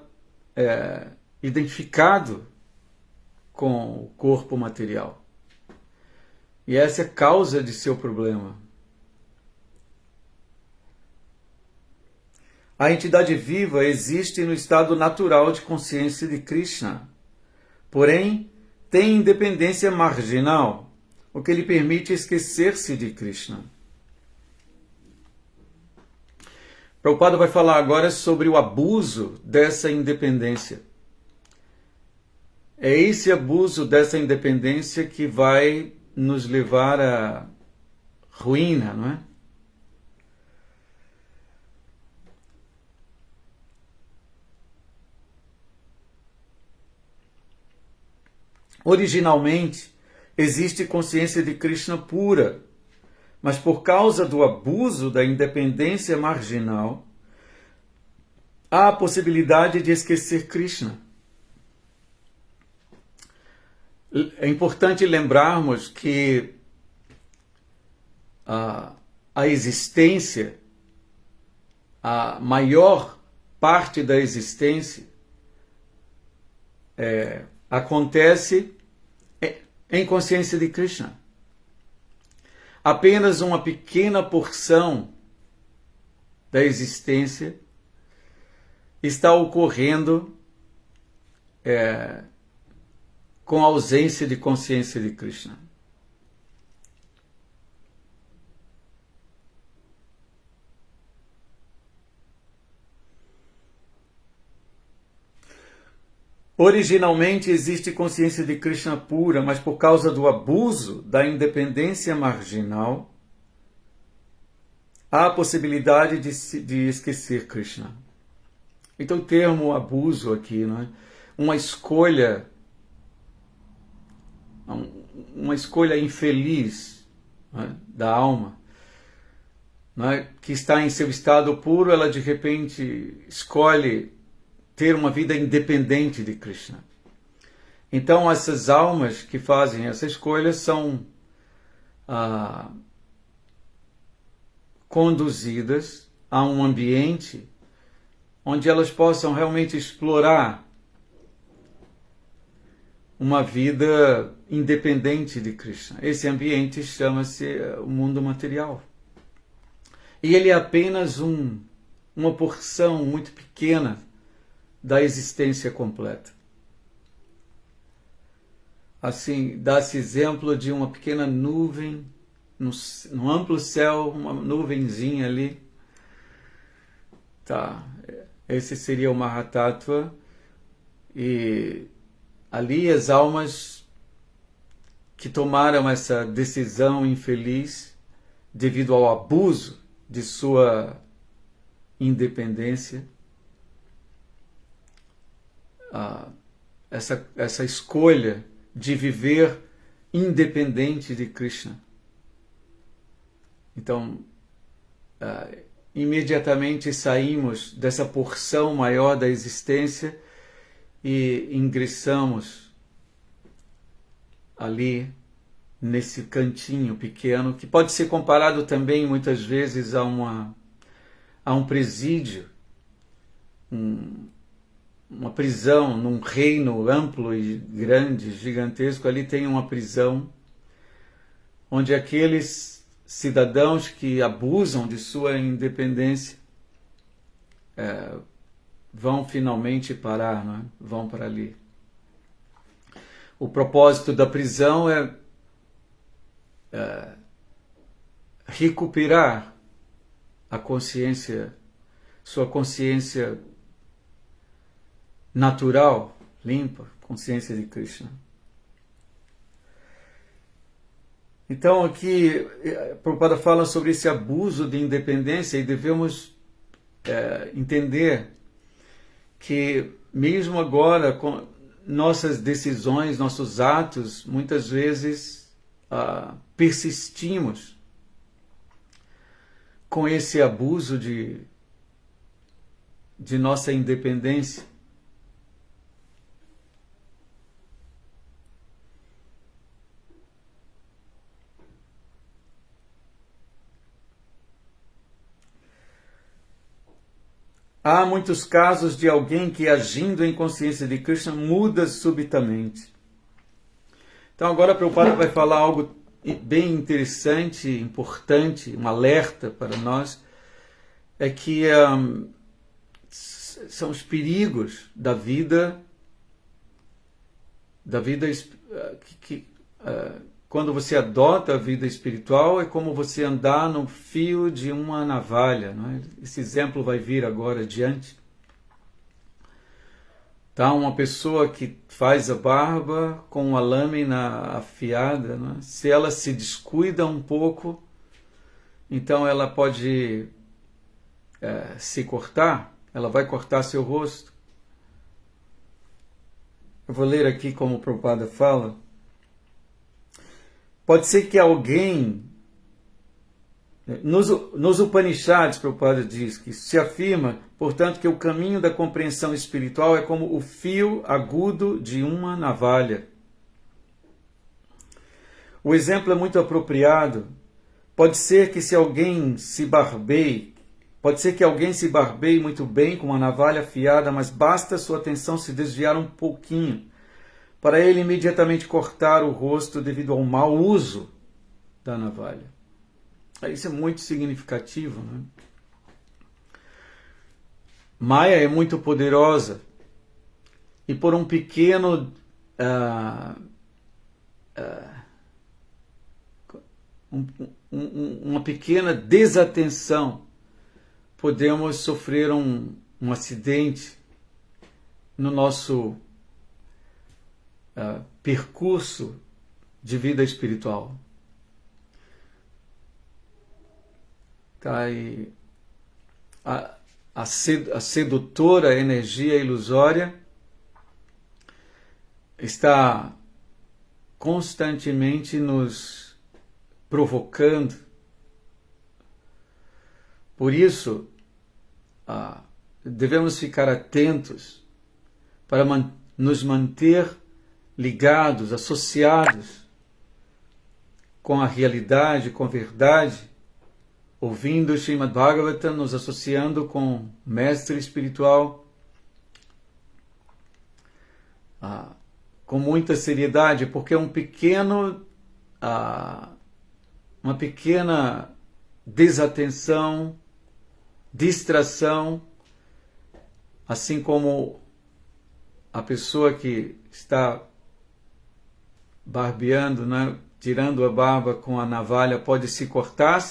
identificado com o corpo material. E essa é a causa de seu problema. A entidade viva existe no estado natural de consciência de Krishna, porém tem independência marginal, o que lhe permite esquecer-se de Krishna. Prabhupada vai falar agora sobre o abuso dessa independência. É esse abuso dessa independência que vai nos levar à ruína, não é? Originalmente, existe consciência de Krishna pura, mas por causa do abuso da independência marginal, há a possibilidade de esquecer Krishna. É importante lembrarmos que a existência, a maior parte da existência acontece em consciência de Krishna. Apenas uma pequena porção da existência está ocorrendo com a ausência de consciência de Krishna. Originalmente existe consciência de Krishna pura, mas por causa do abuso da independência marginal, há a possibilidade de esquecer Krishna. Então o termo abuso aqui, não é? Uma escolha infeliz, não é? Da alma, não é? Que está em seu estado puro, ela de repente escolhe ter uma vida independente de Krishna. Então essas almas que fazem essa escolha são conduzidas a um ambiente onde elas possam realmente explorar uma vida independente de Krishna. Esse ambiente chama-se o mundo material. E ele é apenas uma porção muito pequena da existência completa. Assim, dá-se exemplo de uma pequena nuvem, no amplo céu, uma nuvenzinha ali. Tá, esse seria o Mahatattva. E ali as almas que tomaram essa decisão infeliz devido ao abuso de sua independência, essa escolha de viver independente de Krishna. Então, imediatamente saímos dessa porção maior da existência e ingressamos ali nesse cantinho pequeno, que pode ser comparado também muitas vezes a um presídio, uma prisão num reino amplo e grande, gigantesco. Ali tem uma prisão onde aqueles cidadãos que abusam de sua independência vão finalmente parar, não é? Vão para ali. O propósito da prisão é recuperar a consciência, sua consciência natural, limpa, consciência de Krishna. Então aqui Prabhupada fala sobre esse abuso de independência e devemos entender que mesmo agora com nossas decisões, nossos atos, muitas vezes persistimos com esse abuso de nossa independência. Há muitos casos de alguém que, agindo em consciência de Krishna, muda subitamente. Então agora o Prabhupada vai falar algo bem interessante, importante, um alerta para nós, é que são os perigos da vida quando você adota a vida espiritual, é como você andar no fio de uma navalha, não é? Esse exemplo vai vir agora adiante. Tá? Uma pessoa que faz a barba com uma lâmina afiada, não é? Se ela se descuida um pouco, então ela pode se cortar, ela vai cortar seu rosto. Eu vou ler aqui como o Prabhupada fala. Pode ser que alguém, nos Upanishads, Prabhupada diz que se afirma, portanto, que o caminho da compreensão espiritual é como o fio agudo de uma navalha. O exemplo é muito apropriado. Pode ser que se alguém se barbeie Pode ser que alguém se barbeie muito bem com uma navalha afiada, mas basta sua atenção se desviar um pouquinho para ele imediatamente cortar o rosto devido ao mau uso da navalha. Isso é muito significativo, né? Maya é muito poderosa e por um pequeno uma pequena desatenção podemos sofrer um acidente no nosso percurso de vida espiritual. Tá? E a sedutora energia ilusória está constantemente nos provocando. Por isso, devemos ficar atentos para nos manter ligados, associados com a realidade, com a verdade, ouvindo o Srimad Bhagavatam, nos associando com o mestre espiritual, com muita seriedade, porque uma pequena desatenção, distração, assim como a pessoa que está barbeando, né, tirando a barba com a navalha, pode se cortar,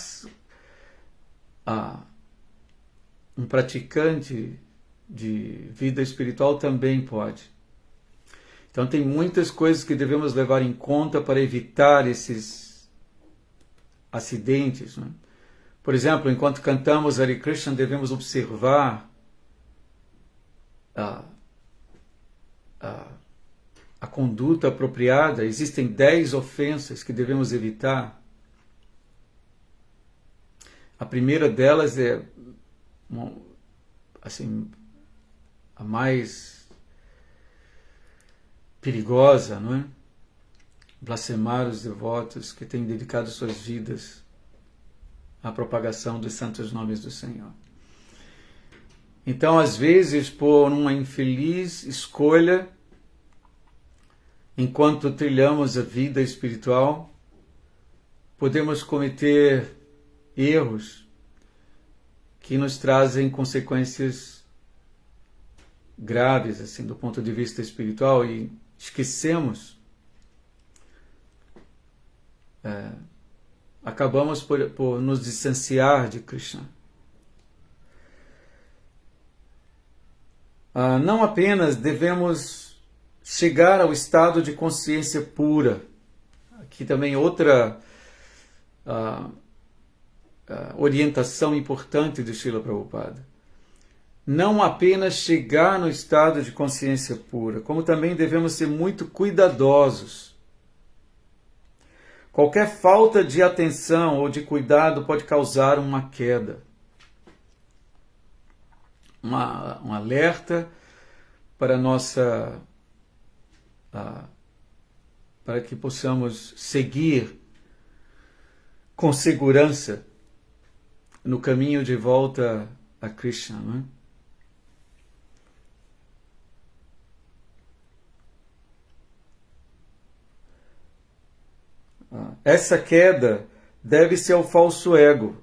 um praticante de vida espiritual também pode. Então tem muitas coisas que devemos levar em conta para evitar esses acidentes, né? Por exemplo, enquanto cantamos Hare Krishna, devemos observar a conduta apropriada. Existem 10 ofensas que devemos evitar. A primeira delas é, assim, a mais perigosa, não é? Blasfemar os devotos que têm dedicado suas vidas à propagação dos santos nomes do Senhor. Então, às vezes, por uma infeliz escolha, enquanto trilhamos a vida espiritual, podemos cometer erros que nos trazem consequências graves, assim, do ponto de vista espiritual, e esquecemos, acabamos por nos distanciar de Krishna. Não apenas devemos chegar ao estado de consciência pura, aqui também outra orientação importante de Srila Prabhupada. Não apenas chegar no estado de consciência pura, como também devemos ser muito cuidadosos. Qualquer falta de atenção ou de cuidado pode causar uma queda. Um alerta para para que possamos seguir com segurança no caminho de volta a Krishna, não é? Essa queda deve-se ao falso ego,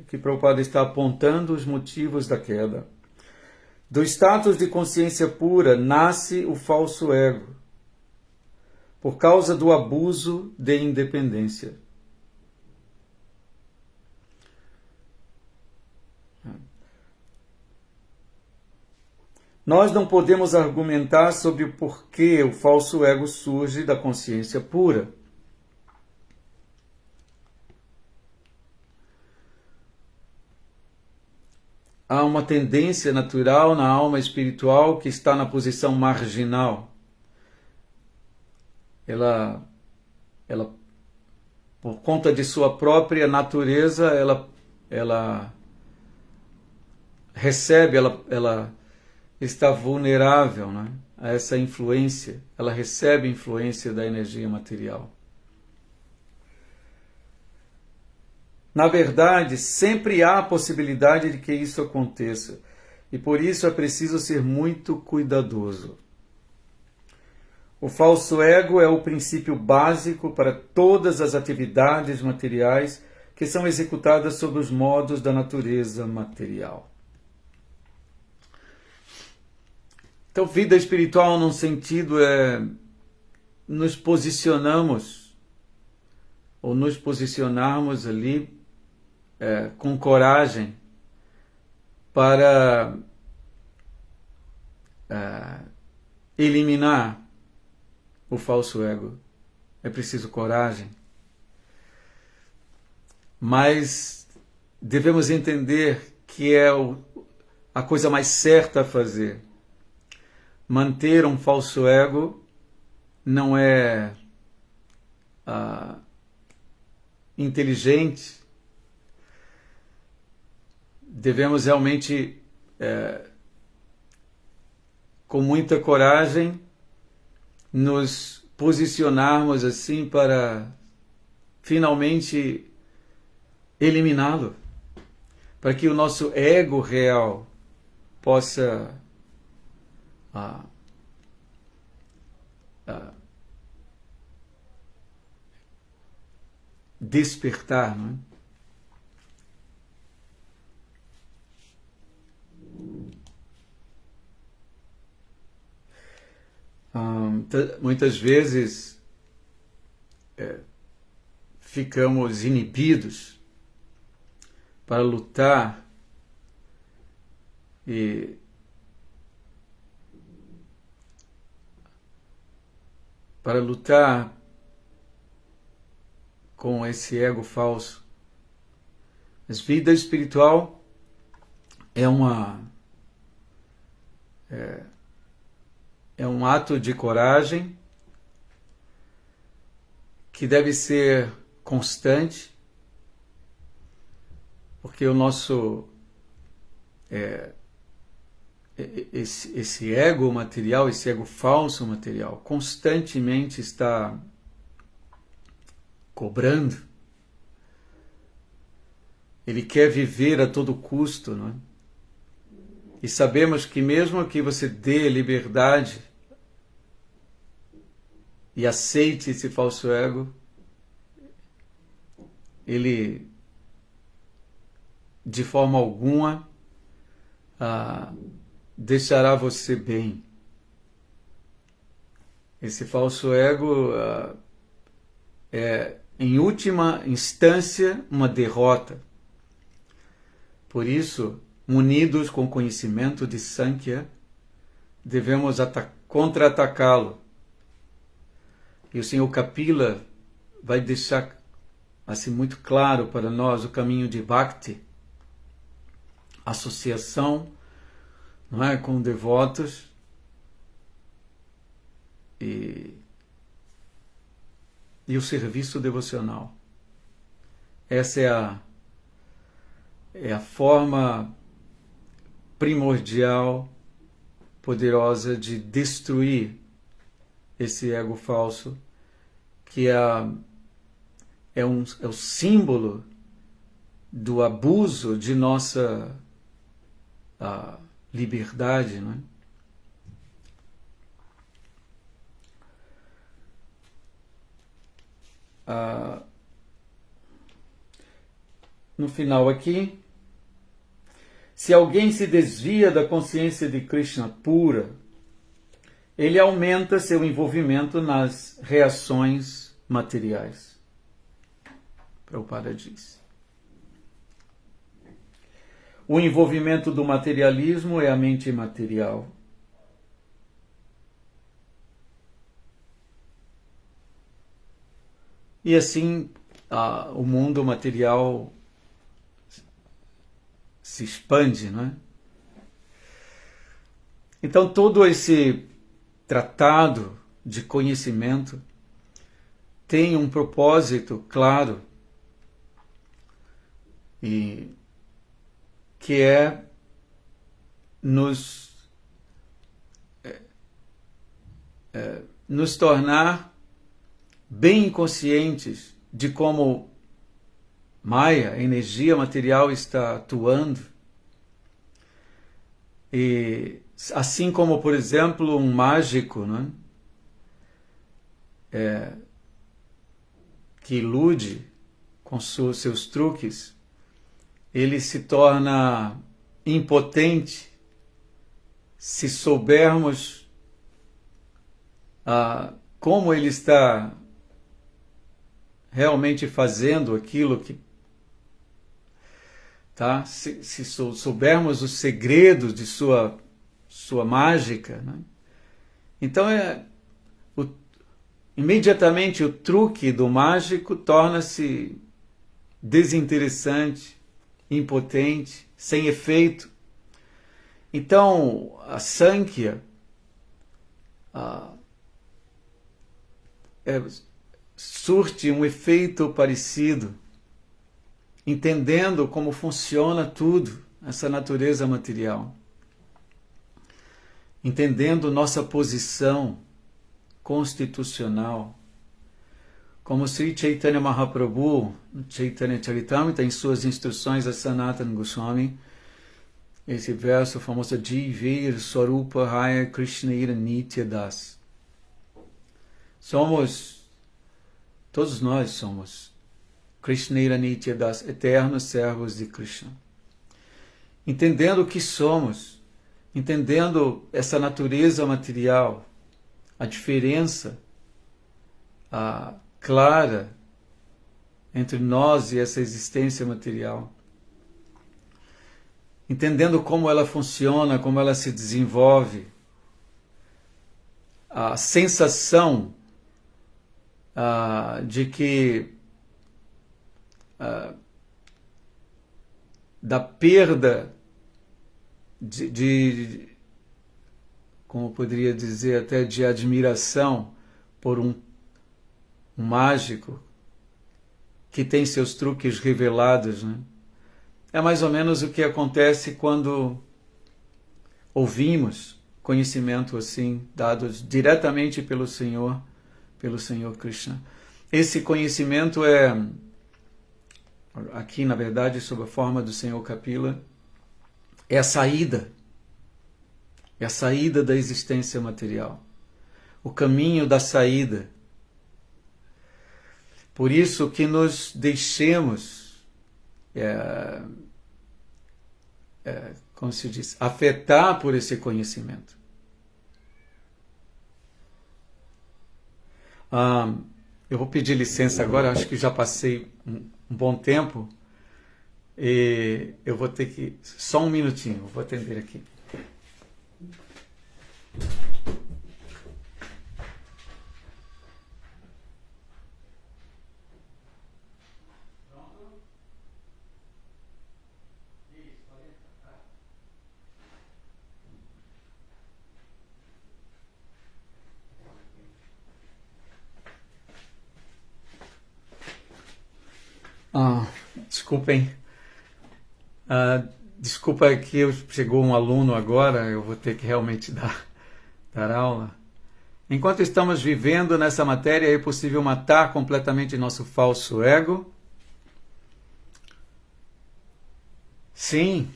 que Prabhupada está apontando os motivos da queda. Do status de consciência pura nasce o falso ego, por causa do abuso de independência. Nós não podemos argumentar sobre o porquê o falso ego surge da consciência pura. Há uma tendência natural na alma espiritual que está na posição marginal. Ela por conta de sua própria natureza, ela recebe, ela está vulnerável, né, a essa influência. Ela recebe influência da energia material. Na verdade, sempre há a possibilidade de que isso aconteça, e por isso é preciso ser muito cuidadoso. O falso ego é o princípio básico para todas as atividades materiais que são executadas sob os modos da natureza material. Então, vida espiritual, num sentido, é nos posicionamos, ou nos posicionarmos ali com coragem para eliminar o falso ego. É preciso coragem. Mas devemos entender que é a coisa mais certa a fazer. Manter um falso ego não é inteligente. Devemos realmente, com muita coragem, nos posicionarmos assim para finalmente eliminá-lo, para que o nosso ego real possa despertar, não é? Muitas vezes ficamos inibidos para lutar e com esse ego falso. Mas vida espiritual é um ato de coragem que deve ser constante, porque o nosso esse ego material, esse ego falso material, constantemente está cobrando. Ele quer viver a todo custo, não é? E sabemos que mesmo que você dê liberdade e aceite esse falso ego, ele de forma alguma deixará você bem. Esse falso ego é, em última instância, uma derrota. Por isso, munidos com conhecimento de Sankhya, devemos contra-atacá-lo. E o Senhor Kapila vai deixar assim muito claro para nós o caminho de Bhakti, associação, não é, com devotos e o serviço devocional. Essa é a forma primordial, poderosa de destruir esse ego falso, que é o símbolo do abuso de nossa liberdade, não é? No final aqui, se alguém se desvia da consciência de Krishna pura, ele aumenta seu envolvimento nas reações materiais. Prabhupada diz. O envolvimento do materialismo é a mente material. E assim, o mundo material se expande, não é? Então, todo esse tratado de conhecimento tem um propósito claro, e que é nos tornar bem conscientes de como Maya, a energia material está atuando. E assim como, por exemplo, um mágico, né? Que ilude com seus truques, ele se torna impotente se soubermos como ele está realmente fazendo aquilo que... Tá? Se soubermos os segredos de sua mágica, né? Então imediatamente o truque do mágico torna-se desinteressante, impotente, sem efeito. Então a Sankhya surte um efeito parecido, entendendo como funciona tudo, essa natureza material, entendendo nossa posição constitucional, como Sri Chaitanya Mahaprabhu, no Chaitanya Charitamrita, em suas instruções a Sanatana Goswami, esse verso famoso, Jivir Swarupa Haya Krishnaira Nitya Das. Todos nós somos Krishnaira Nitya Das, eternos servos de Krishna. Entendendo o que somos, entendendo essa natureza material, a diferença clara entre nós e essa existência material, entendendo como ela funciona, como ela se desenvolve, a sensação de que da perda de como poderia dizer, até de admiração por um mágico que tem seus truques revelados, né? É mais ou menos o que acontece quando ouvimos conhecimento assim, dado diretamente pelo Senhor Krishna. Esse conhecimento aqui na verdade, sob a forma do Senhor Kapila, é a saída da existência material, o caminho da saída. Por isso que nos deixemos, como se diz, afetar por esse conhecimento. Eu vou pedir licença agora, acho que já passei um bom tempo, e eu vou ter que... Só um minutinho, eu vou atender aqui. Desculpem. Desculpa que chegou um aluno agora, eu vou ter que realmente dar aula. Enquanto estamos vivendo nessa matéria, é possível matar completamente nosso falso ego? Sim.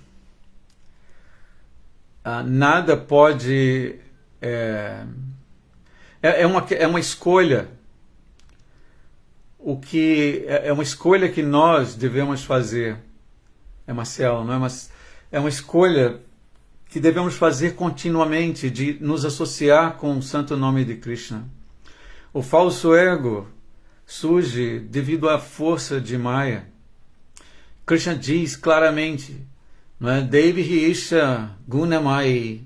Nada pode... É uma escolha. O que é uma escolha que nós devemos fazer, Marcelo, não é? Mas é uma escolha que devemos fazer continuamente, de nos associar com o santo nome de Krishna. O falso ego surge devido à força de Maya. Krishna diz claramente, não é? Devi Isha Gunamai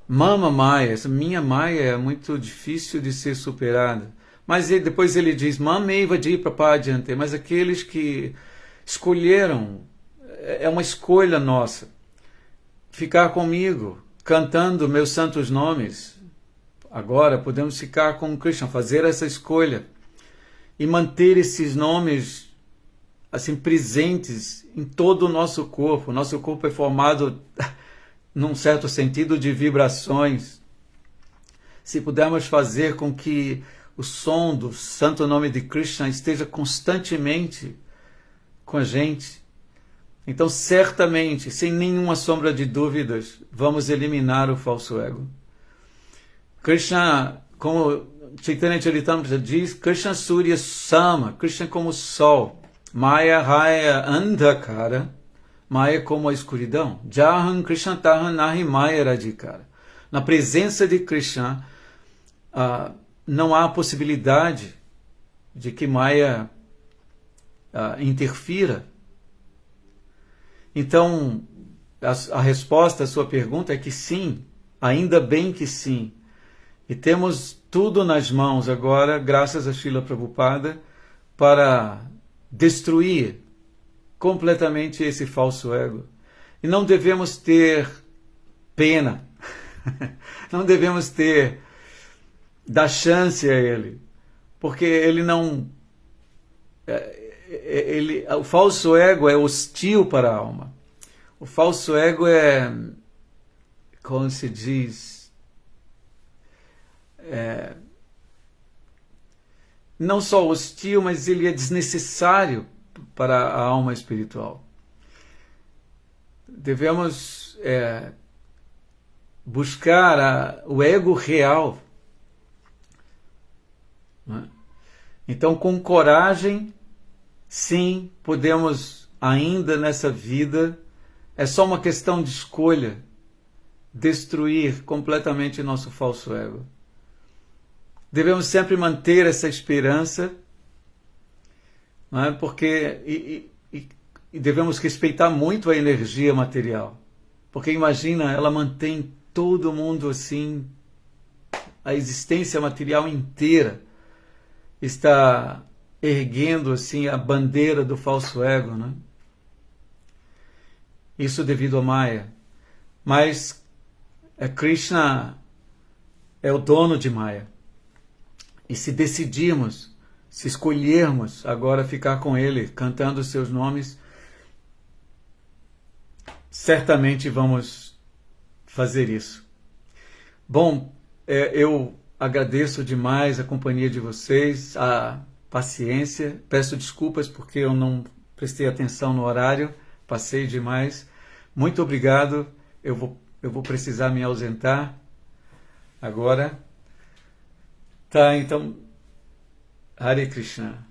Mama Maya, essa minha Maya é muito difícil de ser superada. Mas depois ele diz, Mameva Diprapadyante, mas aqueles que escolheram, é uma escolha nossa, ficar comigo, cantando meus santos nomes. Agora podemos ficar com Krishna, fazer essa escolha e manter esses nomes assim presentes em todo o nosso corpo. O nosso corpo é formado, num certo sentido, de vibrações. Se pudermos fazer com que o som do santo nome de Krishna esteja constantemente com a gente. Então, certamente, sem nenhuma sombra de dúvidas, vamos eliminar o falso ego. Krishna, como Chaitanya Charitamrita diz, Krishna Surya Sama, Krishna como sol, Maya Raya Andhakara, Maya como a escuridão. Jahan Krishna Tahan Nahi Maya Radhikara. Na presença de Krishna, não há possibilidade de que Maya interfira. Então, a resposta à sua pergunta é que sim, ainda bem que sim. E temos tudo nas mãos agora, graças a Srila Prabhupada, para destruir completamente esse falso ego. E não devemos ter pena, não devemos dar chance a ele, porque ele não... o falso ego é hostil para a alma. O falso ego é, como se diz, não só hostil, mas ele é desnecessário para a alma espiritual. Devemos buscar o ego real. Né? Então, com coragem, sim, podemos ainda nessa vida, é só uma questão de escolha, destruir completamente nosso falso ego. Devemos sempre manter essa esperança, não é? Porque e devemos respeitar muito a energia material, porque imagina, ela mantém todo mundo assim, a existência material inteira está erguendo assim a bandeira do falso ego, né? Isso devido a Maya. Mas Krishna é o dono de Maya. E se decidirmos, se escolhermos agora ficar com ele, cantando os seus nomes, certamente vamos fazer isso. Bom, eu agradeço demais a companhia de vocês, a paciência. Peço desculpas porque eu não prestei atenção no horário, passei demais. Muito obrigado. Eu vou precisar me ausentar agora. Tá, então, Hare Krishna.